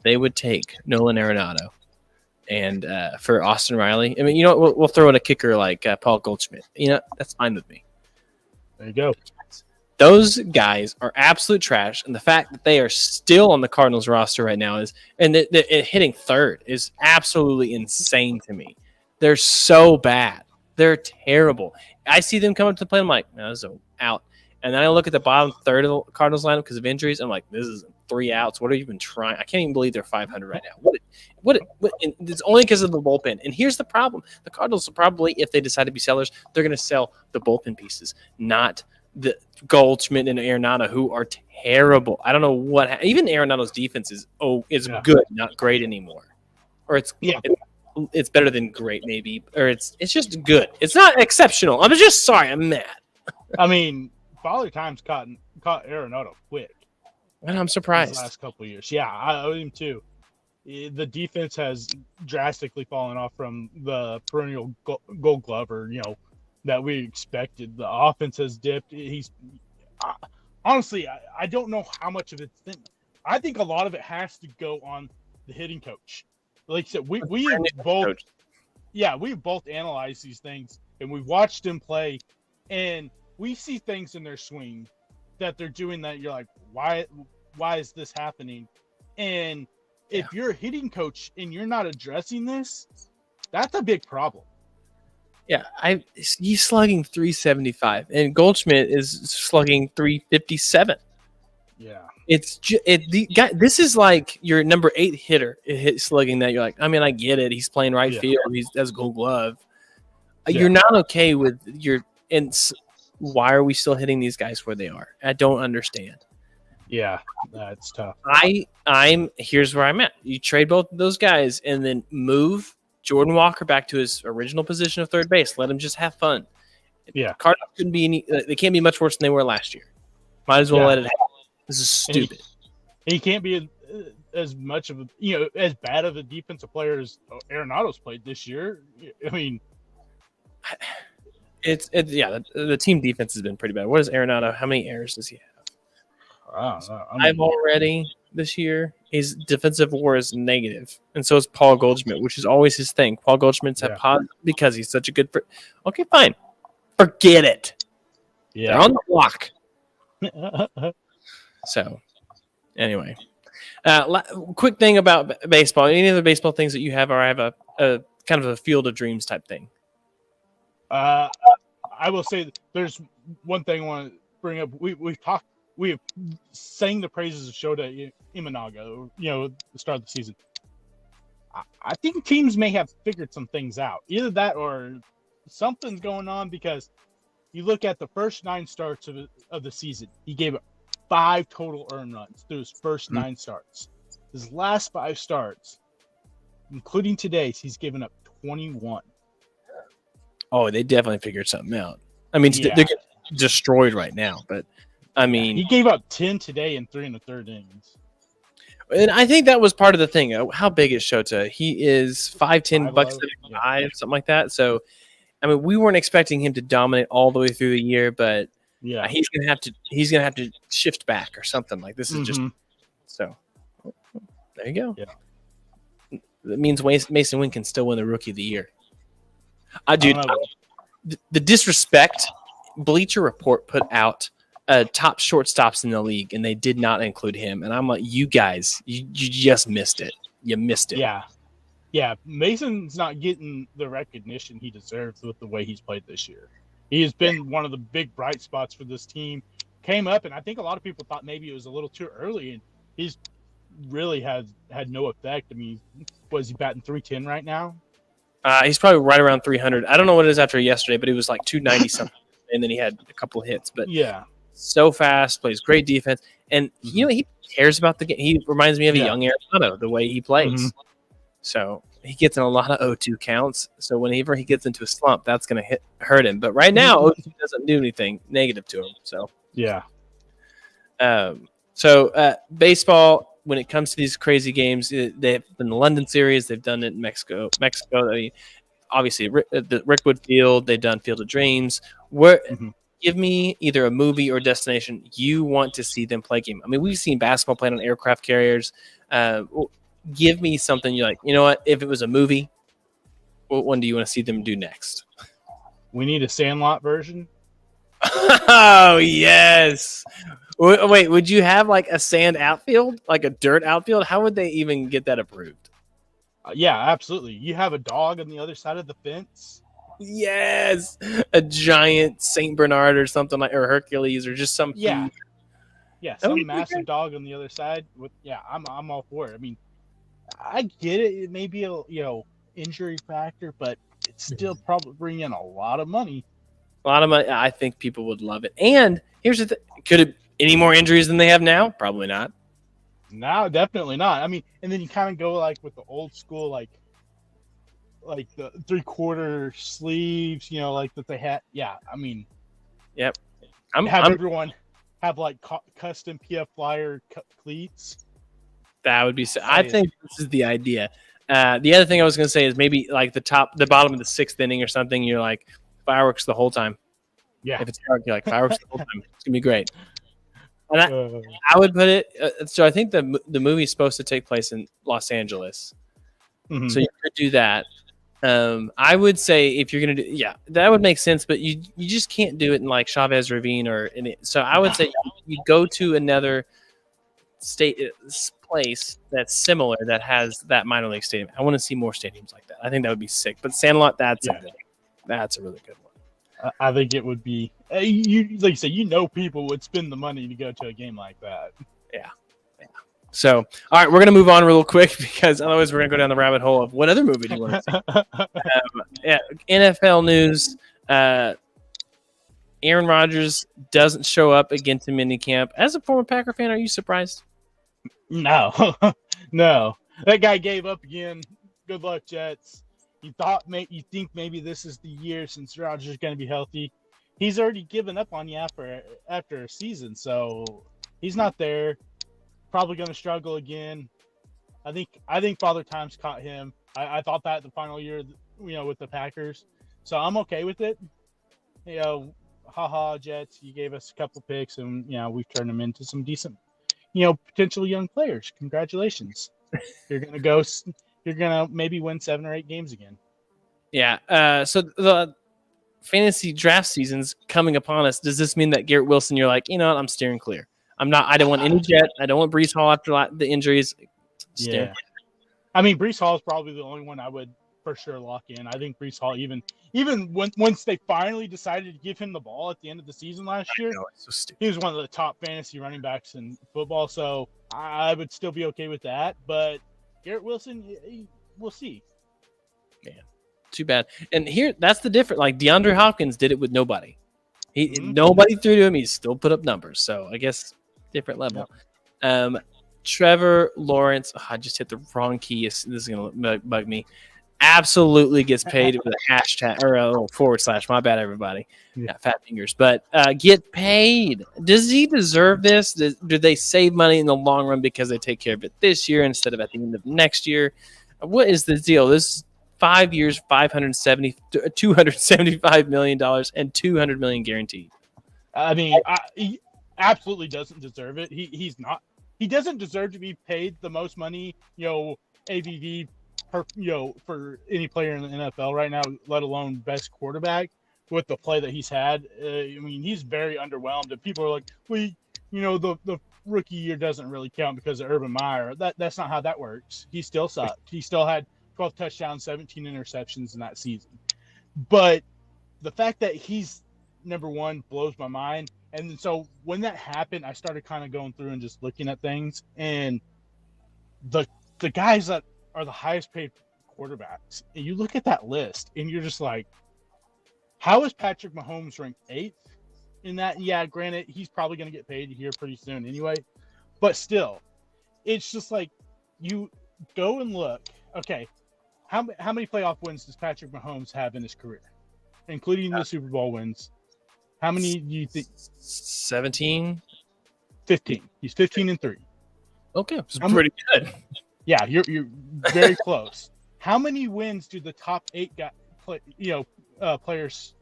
they would take Nolan Arenado and for Austin Riley, we'll throw in a kicker like Paul Goldschmidt. That's fine with me.
There you go.
Those guys are absolute trash, and the fact that they are still on the Cardinals roster right now hitting third is absolutely insane to me. They're so bad. They're terrible. I see them come up to the plate. I'm like, no, this is out. And then I look at the bottom third of the Cardinals lineup because of injuries. I'm like, this is 3 outs. What are you even trying? I can't even believe they're 500 right now. What? And it's only because of the bullpen. And here's the problem: the Cardinals will probably, if they decide to be sellers, they're going to sell the bullpen pieces, not the Goldschmidt and Arenado, who are terrible. I don't know what. Even Arenado's defense is good, not great anymore. Or it's better than great, maybe, or it's just good. It's not exceptional. I'm just sorry. I'm mad.
Father Time's caught Arenado quick.
And I'm surprised.
The last couple of years. Yeah, I am too. The defense has drastically fallen off from the perennial Gold Glover, that we expected. The offense has dipped. Honestly, I don't know how much of it. I think a lot of it has to go on the hitting coach. Like I said, we've both analyzed these things, and we've watched them play, and we see things in their swing that they're doing that you're like, why is this happening? And if you're a hitting coach and you're not addressing this, that's a big problem.
Yeah, he's slugging 375, and Goldschmidt is slugging 357.
Yeah,
this is like your number 8 hitter slugging that. You're like, I get it. He's playing right field. That's Gold Glove. You're not okay with why are we still hitting these guys where they are? I don't understand.
Yeah, that's tough.
I'm here's where I'm at. You trade both of those guys and then move Jordan Walker back to his original position of third base. Let him just have fun.
Yeah.
Cardinals couldn't be any. They can't be much worse than they were last year. Might as well
Yeah.
let it happen. This is stupid.
He can't be as much of a as bad of a defensive player as Arenado's played this year. I mean,
it's the team defense has been pretty bad. What is Arenado? How many errors does he have?
I don't know.
I've already this year. His defensive WAR is negative, and so is Paul Goldschmidt, which is always his thing. Paul Goldschmidt's had positive because he's such a good. Okay, fine. Forget it.
Yeah,
they're on the block. So, anyway, quick thing about baseball. Any other baseball things that you have, or I have a kind of a field of dreams type thing?
I will say there's one thing I want to bring up. We have sang the praises of Shota Imanaga, the start of the season. I think teams may have figured some things out. Either that or something's going on, because you look at the first 9 starts of the season, he gave up 5 total earned runs through his first 9 starts. His last 5 starts, including today's, he's given up 21.
Oh, they definitely figured something out. I mean, they're getting destroyed right now, but I mean,
he gave up 10 today in 3 1/3 innings.
And I think that was part of the thing. How big is Shota? He is 5'10", $175, something like that. So, I mean, we weren't expecting him to dominate all the way through the year, but he's gonna have to shift back or something. Like this is just so. There you go.
Yeah,
that means Mason Wynn can still win the Rookie of the Year. The disrespect. Bleacher Report put out top shortstops in the league, and they did not include him. And I'm like, you guys, you just missed it. You missed it.
Yeah. Mason's not getting the recognition he deserves with the way he's played this year. He has been one of the big bright spots for this team. Came up, and I think a lot of people thought maybe it was a little too early, and he's really had no effect. I mean, was he batting .310 right now?
He's probably right around 300. I don't know what it is after yesterday, but he was like 290 something, and then he had a couple hits. But so fast, plays great defense, and he cares about the game. He reminds me of a young Arenado, the way he plays. So he gets in a lot of 0-2 counts. So whenever he gets into a slump, that's going to hurt him. But right now, 0-2 doesn't do anything negative to him. So baseball. When it comes to these crazy games, they've been the London series. They've done it in Mexico. I mean, obviously, the Rickwood Field. They've done Field of Dreams. Give me either a movie or destination you want to see them play game. I mean, we've seen basketball played on aircraft carriers. Give me something you're like, you know what? If it was a movie, what one do you want to see them do next?
We need a Sandlot version.
Oh, yes. Wait, would you have like a sand outfield, like a dirt outfield? How would they even get that approved?
Yeah, absolutely. You have a dog on the other side of the fence.
Yes, a giant Saint Bernard or something like, or Hercules, or just some
some massive dog on the other side. I'm all for it. I mean, I get it. It may be a injury factor, but it's still probably bringing in a lot of money.
A lot of money. I think people would love it. And here's the thing: could it any more injuries than they have now? Probably not.
No, definitely not. I mean, and then you kind of go like with the old school, like the 3/4 sleeves, like that they had. Yeah, I mean,
yep.
Everyone have like custom PF Flyer cleats.
That would be. I think this is the idea. The other thing I was going to say is maybe like the bottom of the 6th inning or something. You're like fireworks the whole time.
Yeah.
If it's dark, you're like fireworks the whole time. It's gonna be great. And I would put it. So I think the movie is supposed to take place in Los Angeles. So you could do that. I would say if you're gonna do, that would make sense. But you just can't do it in like Chavez Ravine or in it. So I would say you go to another place that's similar that has that minor league stadium. I want to see more stadiums like that. I think that would be sick. But Sandlot, that's a really good one.
I think it would be like you say. People would spend the money to go to a game like that.
Yeah. So, all right, we're gonna move on real quick because otherwise we're gonna go down the rabbit hole of what other movie do you want to see? NFL news. Aaron Rodgers doesn't show up again to minicamp. As a former Packer fan, are you surprised?
No, no. That guy gave up again. Good luck, Jets. You think maybe this is the year since Rodgers is going to be healthy. He's already given up on you after a season, so he's not there. Probably going to struggle again. I think Father Time's caught him. I thought that the final year, with the Packers. So I'm okay with it. Haha, Jets, you gave us a couple picks, and we've turned them into some decent, potential young players. Congratulations. You're gonna maybe win 7 or 8 games again.
Yeah. So the fantasy draft season's coming upon us. Does this mean that Garrett Wilson, you're like, you know what, I'm steering clear? I don't want any Jet. I don't want Breece Hall after the injuries.
Yeah. I mean, Breece Hall is probably the only one I would for sure lock in. I think Breece Hall, even once they finally decided to give him the ball at the end of the season last year, he was one of the top fantasy running backs in football. So I would still be okay with that. But Garrett Wilson, we'll see.
Man, too bad. And that's the difference. Like DeAndre Hopkins did it with nobody. Nobody threw to him. He still put up numbers. So I guess different level. Yep. Trevor Lawrence, I just hit the wrong key. This is going to bug me. Absolutely gets paid with a hashtag or a little / My bad, everybody. Yeah, fat fingers. But get paid. Does he deserve this? Do they save money in the long run because they take care of it this year instead of at the end of next year? What is the deal? This is 5 years, $275 million and $200 million guaranteed.
I mean, he absolutely doesn't deserve it. He's not. He doesn't deserve to be paid the most money, ABV, for any player in the NFL right now, let alone best quarterback with the play that he's had. I mean, he's very underwhelmed. And people are like, well, the rookie year doesn't really count because of Urban Meyer. That's not how that works. He still sucked. He still had 12 touchdowns, 17 interceptions in that season. But the fact that he's number one blows my mind. And so when that happened, I started kind of going through and just looking at things. And the guys that are the highest paid quarterbacks, and you look at that list and you're just like, how is Patrick Mahomes ranked 8th in that? Yeah, granted, he's probably going to get paid here pretty soon anyway. But still, it's just like you go and look. Okay, how many playoff wins does Patrick Mahomes have in his career, including the Super Bowl wins? How many do you think?
17?
15. He's 15-3.
Okay, it's pretty good.
Yeah, you're very close. How many wins do the top 8 players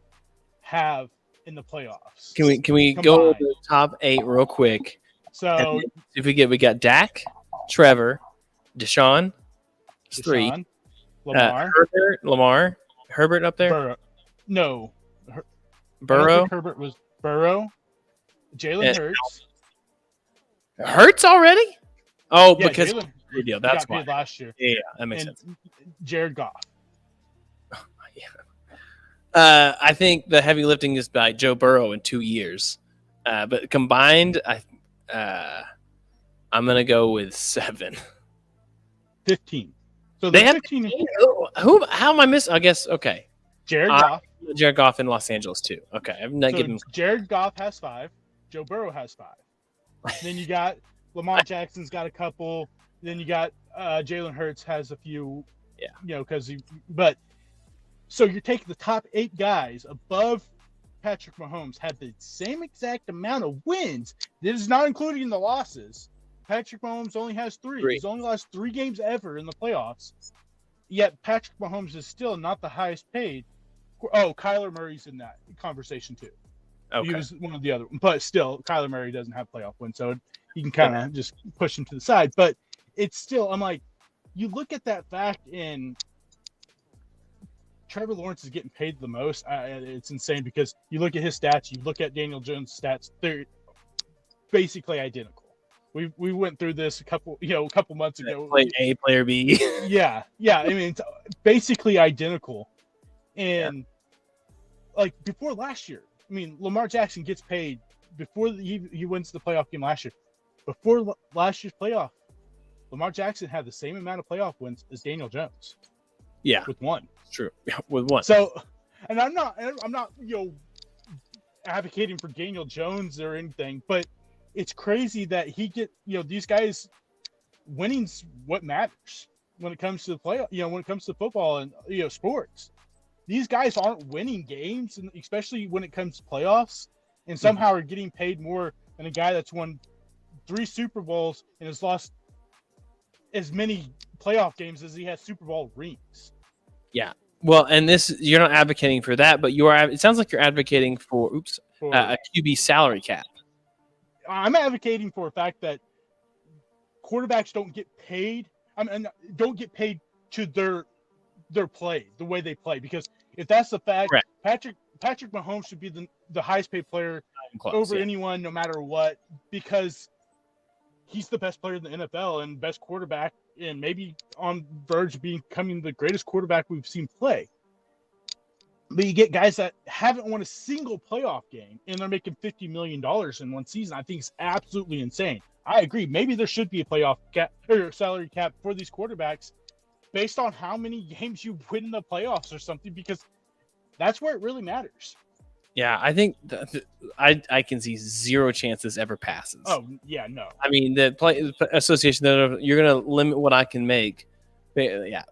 have in the playoffs?
Can we go to the top 8 real quick?
So
if we got Dak, Trevor, Deshaun, 3, Lamar, Herbert up there. Burrow.
Herbert was Burrow. Jalen Hurts.
Hurts already? Oh,
yeah,
because
Jalen,
deal. That's
why last year.
Yeah, that makes sense.
Jared Goff.
Yeah. I think the heavy lifting is by Joe Burrow in 2 years, but combined, I'm gonna go with 7.
15. So
they have
15.
Who? How am I missing? I guess okay.
Jared Goff.
Jared Goff in Los Angeles too. Okay, I'm not giving.
Jared Goff has 5. Joe Burrow has 5. Then you got Lamar Jackson's got a couple. Then you got Jalen Hurts has a few. Yeah. So you're taking the top 8 guys above Patrick Mahomes have the same exact amount of wins. This is not including the losses. Patrick Mahomes only has 3. He's only lost 3 games ever in the playoffs. Yet Patrick Mahomes is still not the highest paid. Oh, Kyler Murray's in that conversation too. Okay. He was one of the other, but still, Kyler Murray doesn't have playoff wins, so you can kind of just push him to the side. But it's still, I'm like, you look at that fact, and Trevor Lawrence is getting paid the most. It's insane because you look at his stats, you look at Daniel Jones' stats; they're basically identical. We went through this a couple months ago.
Player A, player B.
yeah. I mean, it's basically identical. And like before last year, I mean, Lamar Jackson gets paid before he wins the playoff game last year. Before last year's playoff, Lamar Jackson had the same amount of playoff wins as Daniel Jones.
Yeah,
with 1.
True. Yeah, with 1.
So, and I'm not advocating for Daniel Jones or anything, but it's crazy that these guys winning's what matters when it comes to the play. When it comes to football and sports, these guys aren't winning games, and especially when it comes to playoffs, and somehow are getting paid more than a guy that's won 3 Super Bowls and has lost as many playoff games as he has Super Bowl rings.
Yeah. Well, and you're not advocating for that, but it sounds like you're advocating for a QB salary cap.
I'm advocating for the fact that quarterbacks don't get paid. Don't get paid to their play, the way they play. Because if that's the fact,
Correct.
Patrick Mahomes should be the highest paid player over anyone, no matter what, because he's the best player in the NFL and best quarterback, and maybe on verge of becoming the greatest quarterback we've seen play. But you get guys that haven't won a single playoff game and they're making $50 million in one season. I think it's absolutely insane. I agree. Maybe there should be a playoff cap or salary cap for these quarterbacks based on how many games you win in the playoffs or something, because that's where it really matters.
Yeah, I think I can see zero chance this ever passes.
Oh, yeah, no.
I mean, the association, you're going to limit what I can make. Yeah,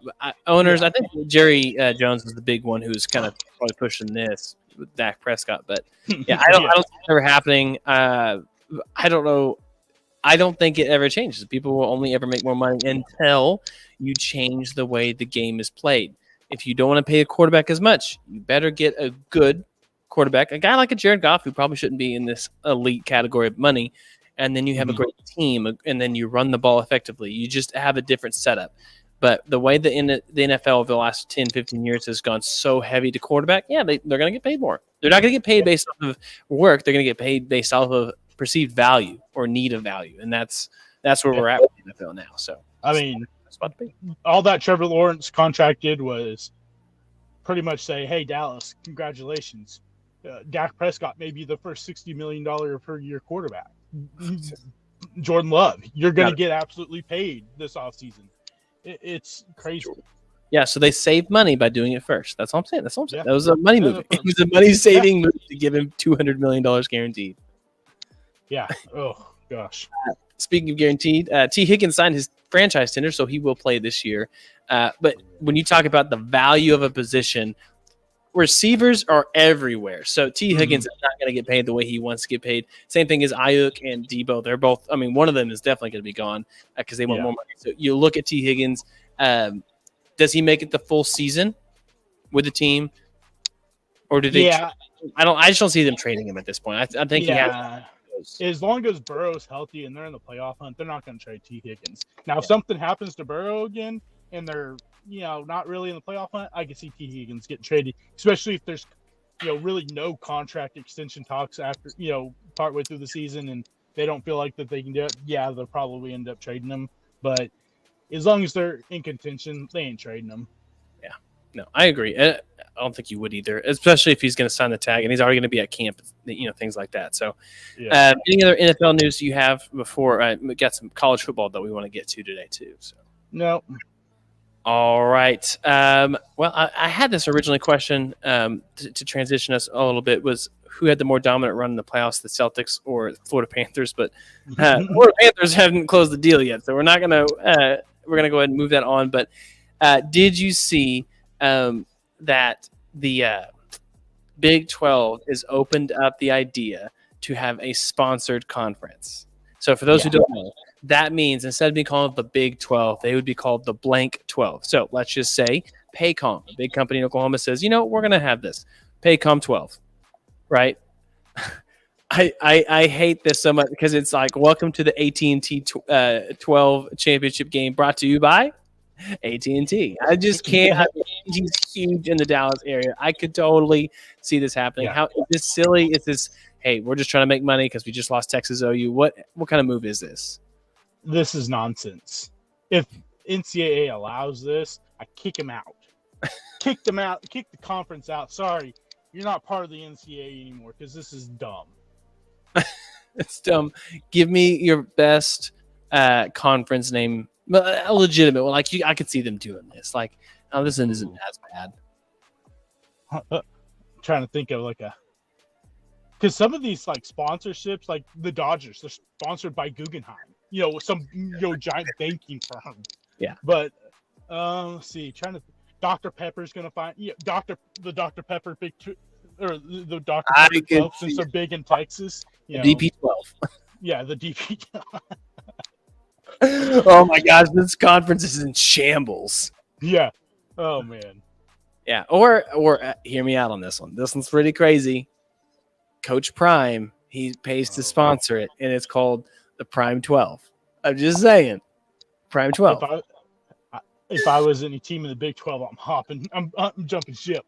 owners. Yeah. I think Jerry Jones is the big one who's kind of probably pushing this with Dak Prescott. But yeah, I don't see it ever happening. I don't know. I don't think it ever changes. People will only ever make more money until you change the way the game is played. If you don't want to pay a quarterback as much, you better get a good quarterback, a guy like a Jared Goff, who probably shouldn't be in this elite category of money. And then you have a great team, and then you run the ball effectively. You just have a different setup. But the way the NFL over the last 10, 15 years has gone so heavy to quarterback, they're going to get paid more. They're not going to get paid based off of work. They're going to get paid based off of perceived value or need of value. And that's where we're at with the NFL now. So,
I mean, all that Trevor Lawrence contract did was pretty much say, hey, Dallas, congratulations. Dak Prescott may be the first $60 million per year quarterback. Jordan Love, you're going to get absolutely paid this offseason. It's crazy.
Yeah, so they saved money by doing it first. That's all I'm saying. Yeah. That was a money move. It was a money-saving move to give him $200 million guaranteed.
Yeah. Oh, gosh.
Speaking of guaranteed, T. Higgins signed his franchise tender, so he will play this year. But when you talk about the value of a position, receivers are everywhere. So T. Higgins is not going to get paid the way he wants to get paid. Same thing as Ayuk and Debo. They're both, I mean, one of them is definitely going to be gone because they want more money. So you look at T. Higgins. Does he make it the full season with the team? Or do they? Yeah. I just don't see them trading him at this point. I think he has.
As long as Burrow's healthy and they're in the playoff hunt, they're not going to trade T. Higgins. Now, if something happens to Burrow again and they're not really in the playoff hunt, I can see T. Higgins getting traded, especially if there's really no contract extension talks after partway through the season and they don't feel like that they can do it. Yeah, they'll probably end up trading them, but as long as they're in contention, they ain't trading them.
Yeah, no, I agree. I don't think you would either, especially if he's going to sign the tag and he's already going to be at camp, things like that. So, any other NFL news you have before? We got some college football that we want to get to today too. So,
no.
All right. Well, I had this originally question to transition us a little bit was who had the more dominant run in the playoffs, the Celtics or the Florida Panthers? But Florida Panthers haven't closed the deal yet, so we're not gonna we're gonna go ahead and move that on. But did you see that the Big 12 has opened up the idea to have a sponsored conference? So for those who don't know, that means instead of being called the Big 12, they would be called the blank 12. So let's just say Paycom, a big company in Oklahoma, says, we're going to have this. Paycom 12, right? I hate this so much because it's like, welcome to the AT&T 12 championship game brought to you by AT&T. I just can't. He's huge in the Dallas area. I could totally see this happening. How is this silly? Is this, hey, we're just trying to make money because we just lost Texas OU? What kind of move is this?
This is nonsense. If NCAA allows this, I kick him out. Kick them out. Kick the conference out. Sorry, you're not part of the NCAA anymore because this is dumb.
It's dumb. Give me your best conference name, a legitimate one. Like I could see them doing this. Like, oh, this isn't as bad.
Trying to think of like a because some of these like sponsorships, like the Dodgers, they're sponsored by Guggenheim, some giant banking firm.
Yeah.
But let's see, Dr. Pepper's gonna find the Dr. Pepper big or the Dr. Pepper 12, since they're big in Texas.
DP12.
Yeah, the DP.
Oh my gosh, this conference is in shambles.
Yeah. Oh man.
Yeah. Or hear me out on this one. This one's pretty crazy. Coach Prime, he pays to sponsor it, and it's called the Prime 12. I'm just saying, Prime 12.
If I was any team in the Big 12, I'm hopping. I'm jumping ship.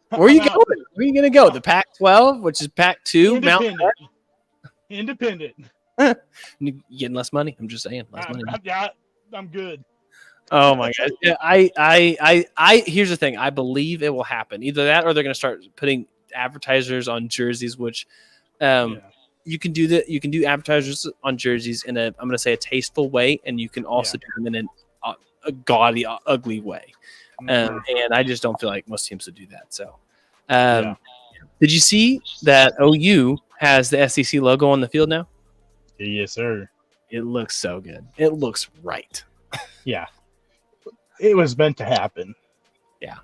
Where are you going? Where are you going to go? The Pac-12, which is Pac-2,
Independent.
You getting less money? I'm just saying, less money.
Yeah, I'm good.
Oh my God! Yeah, I. Here's the thing. I believe it will happen. Either that, or they're going to start putting advertisers on jerseys, which, you can do that. You can do advertisers on jerseys in I'm going to say a tasteful way, and you can also do them in a gaudy, ugly way. And I just don't feel like most teams would do that. So, did you see that OU has the SEC logo on the field now?
Yes, sir.
It looks so good. It looks right.
Yeah. It was meant to happen.
Yeah.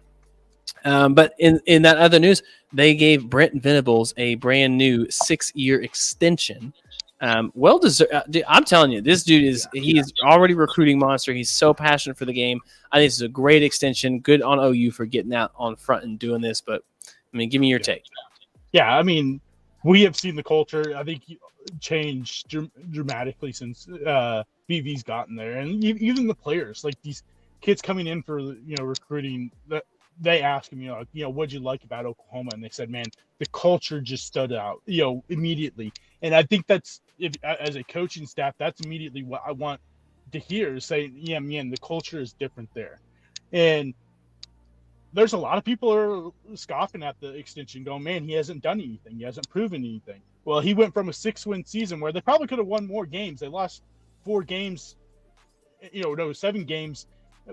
But in that other news, they gave Brent Venables a brand new 6-year extension. Well deserved. I'm telling you, this dude he's already recruiting monster. He's so passionate for the game. I think this is a great extension. Good on OU for getting out on front and doing this. But I mean, give me your take.
Yeah, I mean, we have seen the culture, I think, change dramatically since BV's gotten there, and even the players, like these kids coming in for recruiting, that they ask him, what'd you like about Oklahoma, and they said, man, the culture just stood out, immediately. And I think that's, as a coaching staff, that's immediately what I want to hear, is saying, yeah, man, the culture is different there. And there's a lot of people who are scoffing at the extension, going, man, he hasn't done anything. He hasn't proven anything. Well, he went from a 6-win season where they probably could have won more games. They lost 7 games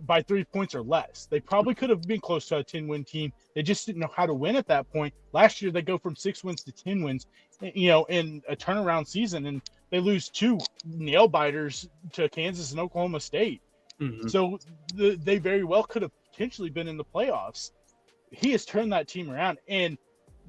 by 3 points or less. They probably could have been close to a 10-win team. They just didn't know how to win at that point. Last year, they go from 6 wins to 10 wins, in a turnaround season, and they lose 2 nail biters to Kansas and Oklahoma State. Mm-hmm. So they very well could have potentially been in the playoffs. He has turned that team around, and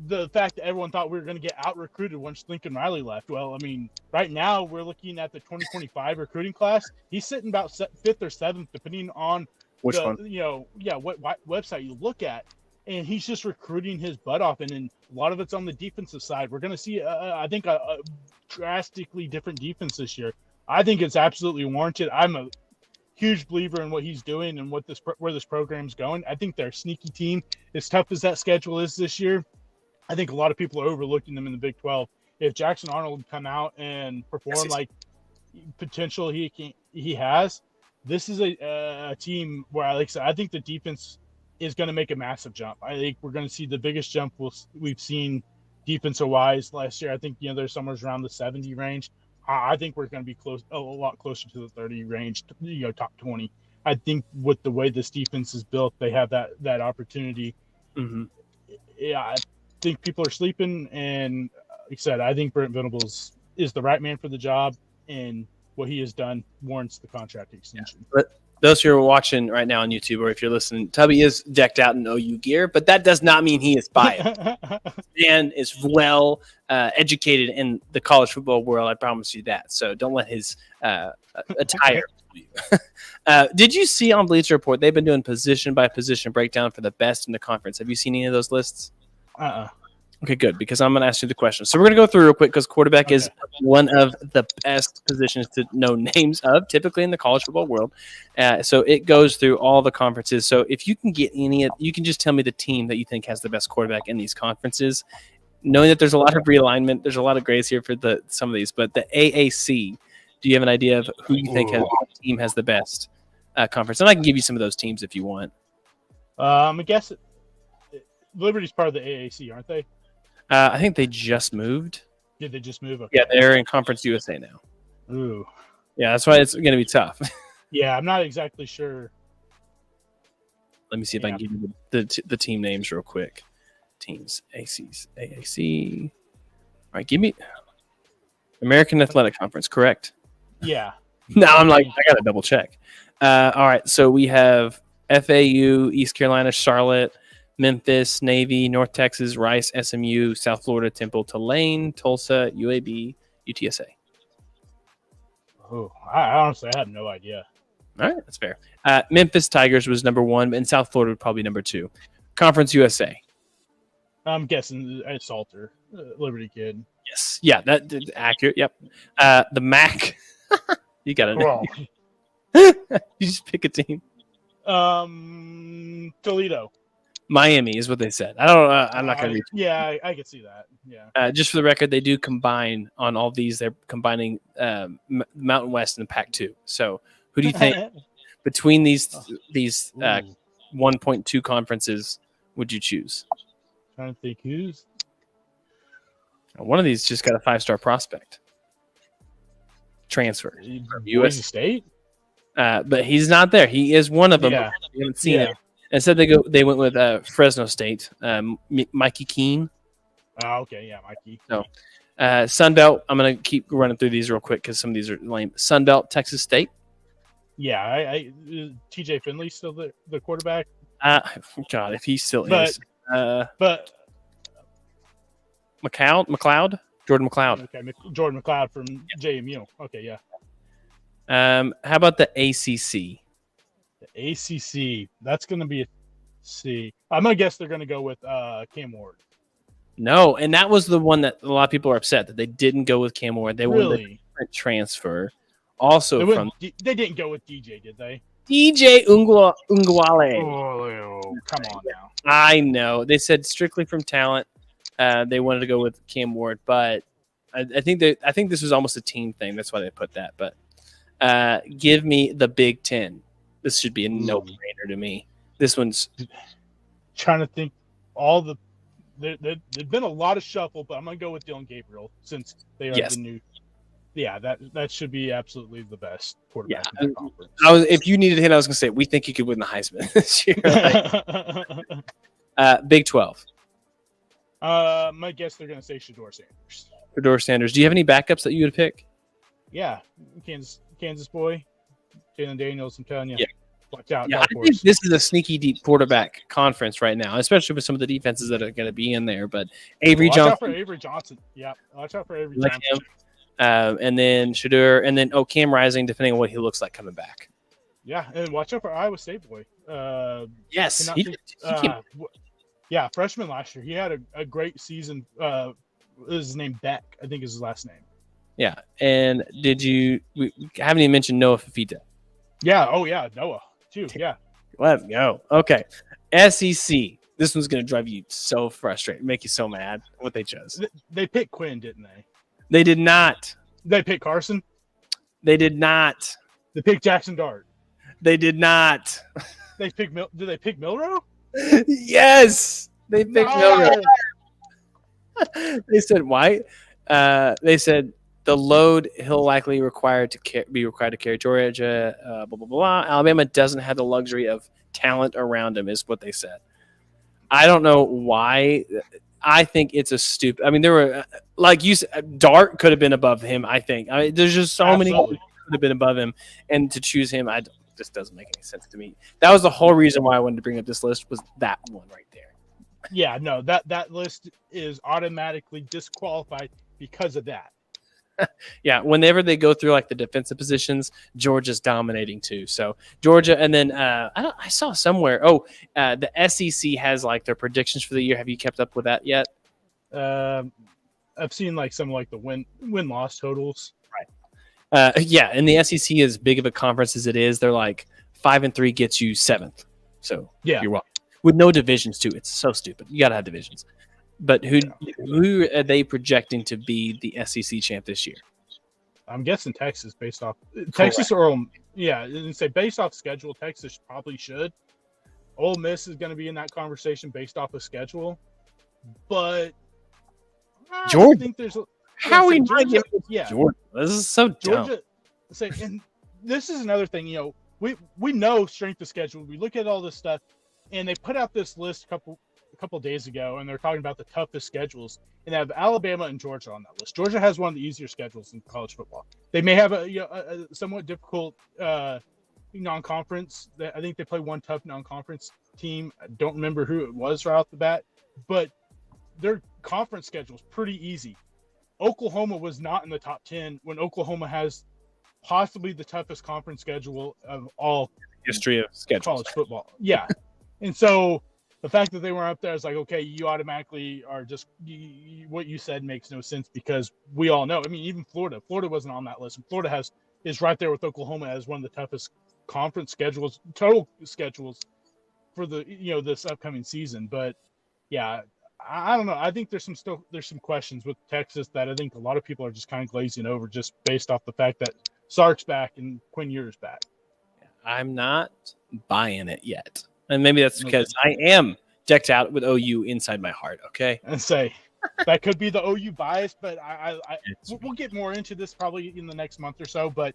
the fact that everyone thought we were going to get out-recruited once Lincoln Riley left. Well, I mean, right now we're looking at the 2025 recruiting class. He's sitting about 5th or 7th, depending on
which one.
What website you look at. And he's just recruiting his butt off, and then a lot of it's on the defensive side. We're going to see, I think, a drastically different defense this year. I think it's absolutely warranted. I'm a huge believer in what he's doing and where this program's going. I think they're a sneaky team. As tough as that schedule is this year, I think a lot of people are overlooking them in the Big 12. If Jackson Arnold come out and perform like potential he has, this is a team where, like I said, I think the defense is going to make a massive jump. I think we're going to see the biggest jump we've seen defensive-wise last year. I think they're somewhere around the 70 range. I think we're going to be a lot closer to the 30 range, top 20. I think with the way this defense is built, they have that opportunity. Mm-hmm. Yeah, I think people are sleeping, and like I said, I think Brent Venables is the right man for the job, and what he has done warrants the contract extension.
Yeah. But those who are watching right now on YouTube, or if you're listening, Tubby is decked out in OU gear, but that does not mean he is biased. Dan is well educated in the college football world. I promise you that. So don't let his attire fool you. Did you see on Bleacher Report, they've been doing position by position breakdown for the best in the conference. Have you seen any of those lists? Okay, good, because I'm going to ask you the question. So we're going to go through real quick, because quarterback is one of the best positions to know names of, typically in the college football world. So it goes through all the conferences. So if you can get you can just tell me the team that you think has the best quarterback in these conferences, knowing that there's a lot of realignment, there's a lot of grays here for some of these, but the AAC, do you have an idea of who you think team has the best conference? And I can give you some of those teams if you want.
I guess Liberty's part of the AAC, aren't they?
I think they just moved.
Did they just move? Okay.
Yeah, they're in Conference USA now.
Ooh.
Yeah, that's why it's going to be tough.
Yeah, I'm not exactly sure.
Let me see if I can give you the team names real quick. Teams, AAC. right, give me American Athletic Conference. Correct.
Yeah.
Now I'm like, I gotta double check. All right, so we have FAU, East Carolina, Charlotte, Memphis, Navy, North Texas, Rice, SMU, South Florida, Temple, Tulane, Tulsa, UAB, UTSA.
Oh, I honestly I had no idea.
All right, that's fair. Memphis Tigers was number 1, and South Florida would probably number 2. Conference USA.
I'm guessing it's Salter, Liberty Kid.
Yes. Yeah, that's accurate. Yep. The MAC. You got it.
Well,
You just pick a team.
Toledo.
Miami is what they said. I don't. I'm not going to read.
Yeah, I can see that. Yeah.
Just for the record, they do combine on all these. They're combining Mountain West and Pac-2. So, who do you think between these 1.2 conferences would you choose?
Trying to think who's.
One of these just got a 5-star prospect transfer from US
State.
But he's not there. He is one of them.
Yeah.
We haven't seen it. Instead, they went with Fresno State, Mikey Keene.
Oh, okay, yeah, Mikey.
No, Sunbelt. I'm gonna keep running through these real quick because some of these are lame. Sunbelt, Texas State.
Yeah, I TJ Finley still the quarterback.
God, if he still
But-
is.
But
McLeod, Jordan McLeod.
okay, Jordan McLeod from JMU. Okay, yeah.
How about the ACC?
The ACC. That's going to be a C. I'm gonna guess they're going to go with Cam Ward.
No, and that was the one that a lot of people are upset that they didn't go with Cam Ward. They wanted a
Really?
different transfer. Also from
They didn't go with DJ, did they?
DJ Ungwale.
Oh, come on now.
I know. They said strictly from talent. They wanted to go with Cam Ward, but I think this was almost a team thing. That's why they put that. But give me the Big Ten. This should be a no-brainer to me. This one's
Trying to think all the there's been a lot of shuffle, but I'm gonna go with Dylan Gabriel since they are
Yes.
the new. Yeah, that should be absolutely the best quarterback
Yeah.
in that conference.
if you needed a hint, I was gonna say we think you could win the Heisman this year. Big 12.
My guess they're gonna say Shador Sanders.
Fedor Sanders. Do you have any backups that you would pick?
Yeah, Kansas boy, Jalen Daniels. I'm telling you,
Yeah.
watch out.
Yeah, I
dark
think
horse.
this is a sneaky deep quarterback conference right now, especially with some of the defenses that are going to be in there. But Avery
Watch out
Johnson,
for Avery Johnson. Yeah, watch out for Avery
like
Johnson.
him. And then Shador, and then Cam Rising, depending on what he looks like coming back.
Yeah, and watch out for Iowa State boy.
Yes,
Cannot
he
think-
came-
yeah, freshman last year. He had a great season. What is his name? Beck, I think is his last name.
yeah. And we haven't even mentioned Noah Fafita.
Yeah. Oh yeah, Noah too. Yeah.
Let's go. Okay, SEC. This one's going to drive you so frustrated, make you so mad. What they chose.
They picked Quinn, didn't they?
They did not.
They picked Carson.
They did not.
They picked Jackson Dart.
They did not.
They picked Did they pick Milrow?
Yes, they picked Milrow. They said White. They said the load he'll likely be required to carry Georgia. Blah blah blah. Alabama doesn't have the luxury of talent around him, is what they said. I don't know why. I think it's a stupid. I mean, there were like you said, Dart could have been above him. I think. I mean, there's just so many
Absolutely.
could have been above him, and to choose him, just doesn't make any sense to me. That was the whole reason why I wanted to bring up this list was that one right there.
Yeah. No. That list is automatically disqualified because of that.
Yeah, whenever they go through like the defensive positions, Georgia's dominating too. So Georgia, and then I saw somewhere. The SEC has like their predictions for the year. Have you kept up with that yet?
I've seen like some like the win loss totals.
Yeah, and the SEC, as big of a conference as it is, they're like 5-3 gets you 7th. So
Yeah.
you're welcome. With no divisions too, it's so stupid. You got to have divisions. But who are they projecting to be the SEC champ this year?
I'm guessing Texas based off Texas or and say based off schedule, Texas probably should. Ole Miss is going to be in that conversation based off of schedule, but I
Georgia.
think there's
How are we
so
not
Georgia-
giving
yeah
Georgia? This is so dumb.
Georgia. Say, and this is another thing. We know strength of schedule. We look at all this stuff, and they put out this list a couple of days ago, and they're talking about the toughest schedules, and they have Alabama and Georgia on that list. Georgia has one of the easier schedules in college football. They may have a somewhat difficult non-conference. I think they play one tough non-conference team. I don't remember who it was right off the bat, but their conference schedule is pretty easy. Oklahoma was not in the top 10 when Oklahoma has possibly the toughest conference schedule of all
history of schedules.
College football. Yeah. And so the fact that they weren't up there is like, okay, you automatically are just what you said makes no sense because we all know. I mean, even Florida wasn't on that list. And Florida is right there with Oklahoma as one of the toughest conference schedules, total schedules for the this upcoming season. But yeah, I don't know. I think there's some questions with Texas that I think a lot of people are just kind of glazing over just based off the fact that Sark's back and Quinn Ewers back.
I'm not buying it yet. And maybe that's because I am decked out with OU inside my heart, okay?
And say that could be the OU bias, but we'll get more into this probably in the next month or so. But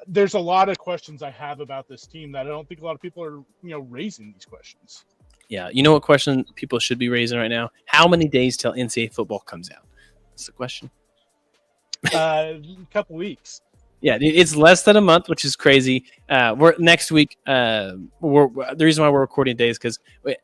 there's a lot of questions I have about this team that I don't think a lot of people are, raising these questions.
Yeah, you know what question people should be raising right now? How many days till NCAA football comes out? That's the question.
A couple weeks.
Yeah, it's less than a month, which is crazy. We're next week. The reason why we're recording today is because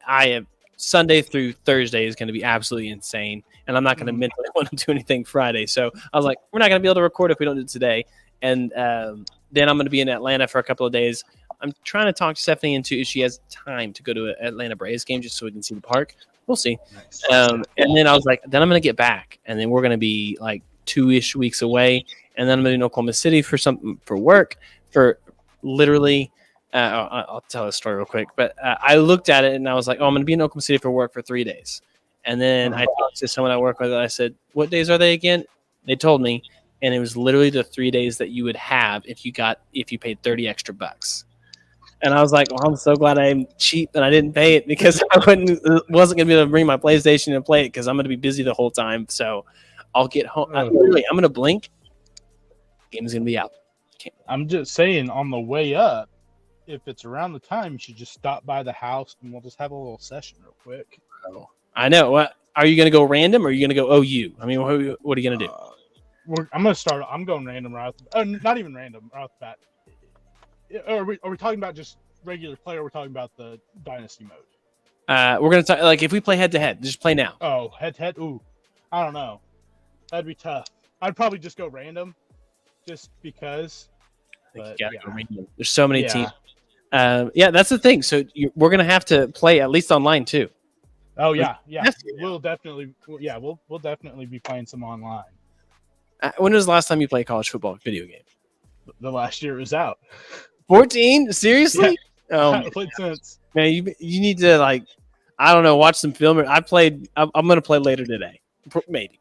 I have Sunday through Thursday is going to be absolutely insane, and I'm not going to mentally want to do anything Friday. So I was like, we're not going to be able to record if we don't do it today. And then I'm going to be in Atlanta for a couple of days. I'm trying to talk Stephanie into if she has time to go to an Atlanta Braves game just so we can see the park. We'll see.
Nice.
And then I was like, then I'm going to get back, and then we're going to be like 2-ish weeks away. And then I'm in Oklahoma City for work for literally. I'll tell a story real quick. But I looked at it and I was like, "Oh, I'm going to be in Oklahoma City for work for 3 days." And then I talked to someone I work with. And I said, "What days are they again?" They told me, and it was literally the 3 days that you would have if you paid $30 extra. And I was like, "Well, I'm so glad I'm cheap and I didn't pay it because I wasn't going to be able to bring my PlayStation and play it because I'm going to be busy the whole time." So I'll get home. I'm going to blink. Game's gonna be out.
I'm just saying, on the way up, if it's around the time, you should just stop by the house and we'll just have a little session real quick.
I know. What are you gonna go random or are you gonna go OU? I mean, what are you gonna do?
I'm going random right off not even random right off the bat. Are we talking about just regular play or we're talking about the dynasty mode?
We're gonna talk like if we play head to head, just play now.
Oh, head to head. Ooh, I don't know. That'd be tough. I'd probably just go random. Just because. But,
go random. There's so many teams. That's the thing. So we're gonna have to play at least online too.
Oh yeah. We'll definitely be playing some online.
When was the last time you played a college football video game?
The last year it was out.
14? Seriously?
Yeah. I haven't played since.
Man, you need to I don't know, watch some film. I'm gonna play later today, maybe.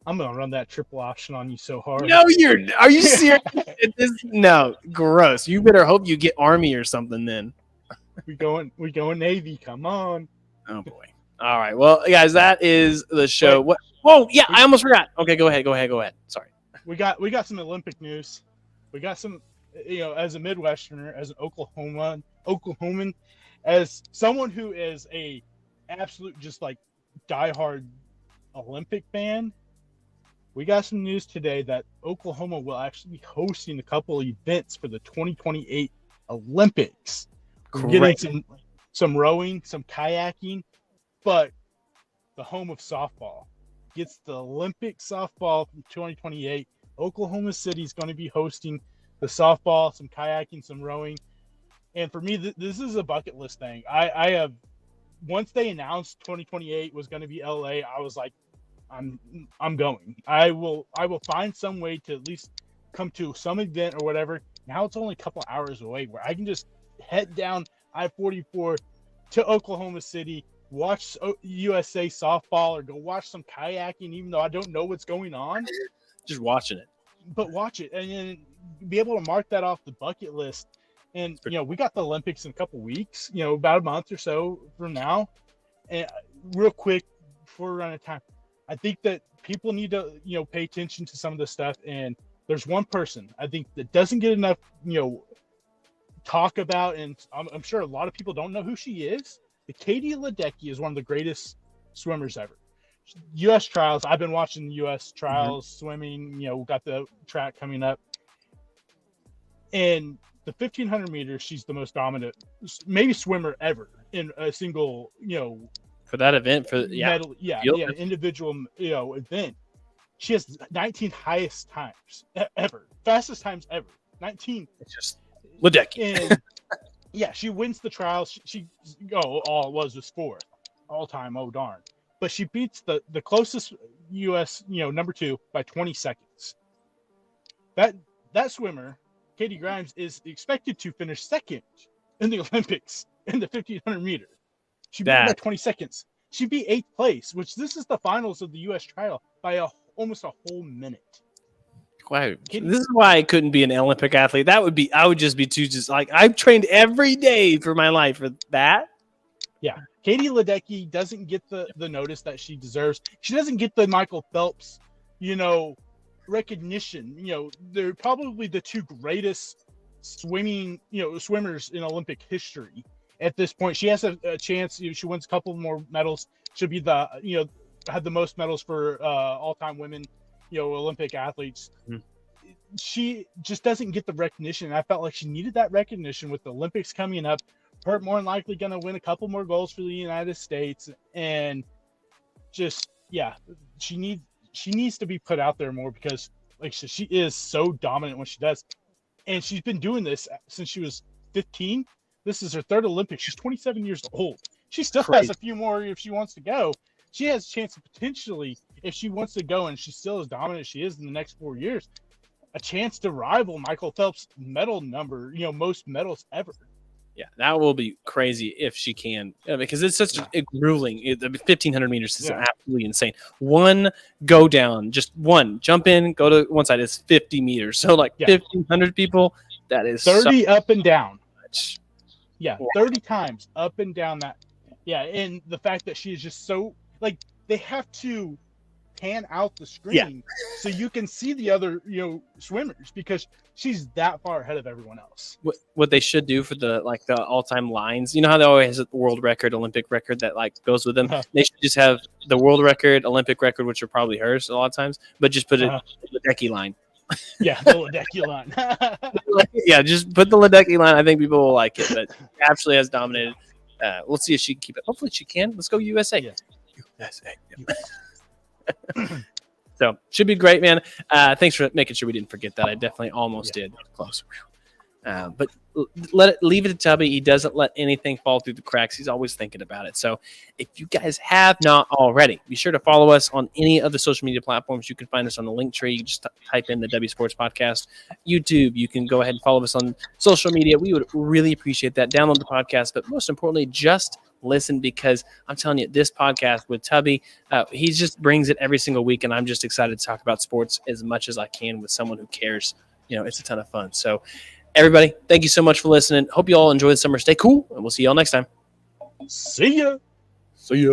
I'm gonna run that triple option on you so hard.
No, are you serious? No, gross. You better hope you get Army or something then.
We going Navy. Come on.
Oh boy. All right. Well, guys, that is the show. What? Whoa, yeah, I almost forgot. Okay, go ahead. Sorry.
We got some Olympic news. We got some, as a Midwesterner, as an Oklahoman, as someone who is a absolute just like diehard Olympic fan. We got some news today that Oklahoma will actually be hosting a couple of events for the 2028 Olympics. We're getting some rowing, some kayaking, but the home of softball gets the Olympic softball from 2028. Oklahoma City is going to be hosting the softball, some kayaking, some rowing. And for me, this is a bucket list thing. I have, once they announced 2028 was going to be LA, I was like, I'm going. I will find some way to at least come to some event or whatever. Now it's only a couple hours away where I can just head down I-44 to Oklahoma City, watch USA softball or go watch some kayaking, even though I don't know what's going on.
Just watching it.
But watch it and then be able to mark that off the bucket list. And, we got the Olympics in a couple weeks, about a month or so from now. And real quick, before we run out of time, I think that people need to, pay attention to some of this stuff. And there's one person I think that doesn't get enough, talk about. And I'm sure a lot of people don't know who she is. Katie Ledecky is one of the greatest swimmers ever. U.S. trials. I've been watching the U.S. trials swimming. You know, we got the track coming up. And the 1500 meters, she's the most dominant, maybe swimmer ever in a single, you know,
for that event.
medal, individual, you know, event. She has 19 highest times ever, fastest times ever. 19.
It's just Ledecky.
And yeah, she wins the trials. She all it was 4th all time. Oh darn! But she beats the closest U.S. you know number 2 by 20 seconds. That swimmer, Katie Grimes, is expected to finish 2nd in the Olympics in the 1500 meter. She beat her by 20 seconds. She beat 8th place, which this is the finals of the U.S. trial by almost a whole minute.
Wow. This is why I couldn't be an Olympic athlete. I would just be I've trained every day for my life for that.
Yeah. Katie Ledecky doesn't get the notice that she deserves. She doesn't get the Michael Phelps, you know, recognition. You know, they're probably the 2 greatest swimmers in Olympic history at this point. She has a chance. If she wins a couple more medals, she'll be had the most medals for all-time women, you know, Olympic athletes. She just doesn't get the recognition. I felt like she needed that recognition with the Olympics coming up. Her more than likely going to win a couple more golds for the United States, and just she needs to be put out there more because, like she is so dominant when she does, and she's been doing this since she was 15. This is her 3rd Olympics. She's 27 years old. She still has a few more if she wants to go. She has a chance to potentially, if she wants to go and she still as dominant as she is in the next 4 years, a chance to rival Michael Phelps' medal number, you know, most medals ever.
Yeah, that will be crazy if she can, because it's such a grueling. The 1500 meters is absolutely insane. One go down, just one jump in, go to one side is 50 meters. So 1500 people, that is
30 up and down.
Much.
Yeah, 30 times up and down that. Yeah, and the fact that she is just so they have to pan out the screen so you can see the other swimmers because she's that far ahead of everyone else.
What they should do for the all-time lines, you know how they always have the world record, Olympic record that goes with them. They should just have the world record, Olympic record, which are probably hers a lot of times, but just put it the Ledecky line.
Yeah, the Ledecky line.
Yeah, just put the Ledecky line. I think people will like it. But she absolutely has dominated. We'll see if she can keep it. Hopefully she can. Let's go USA. Yeah. USA. Yeah. So should be great, man. Thanks for making sure we didn't forget that. I definitely almost did. Close. But leave it to Tubby. He doesn't let anything fall through the cracks. He's always thinking about it. So if you guys have not already, be sure to follow us on any of the social media platforms. You can find us on the link tree. You can just type in the W Sports Podcast. YouTube, you can go ahead and follow us on social media. We would really appreciate that. Download the podcast, but most importantly, just listen, because I'm telling you, this podcast with Tubby, he just brings it every single week, and I'm just excited to talk about sports as much as I can with someone who cares. You know, it's a ton of fun. So everybody, thank you so much for listening. Hope you all enjoy the summer. Stay cool, and we'll see you all next time.
See ya.
See ya.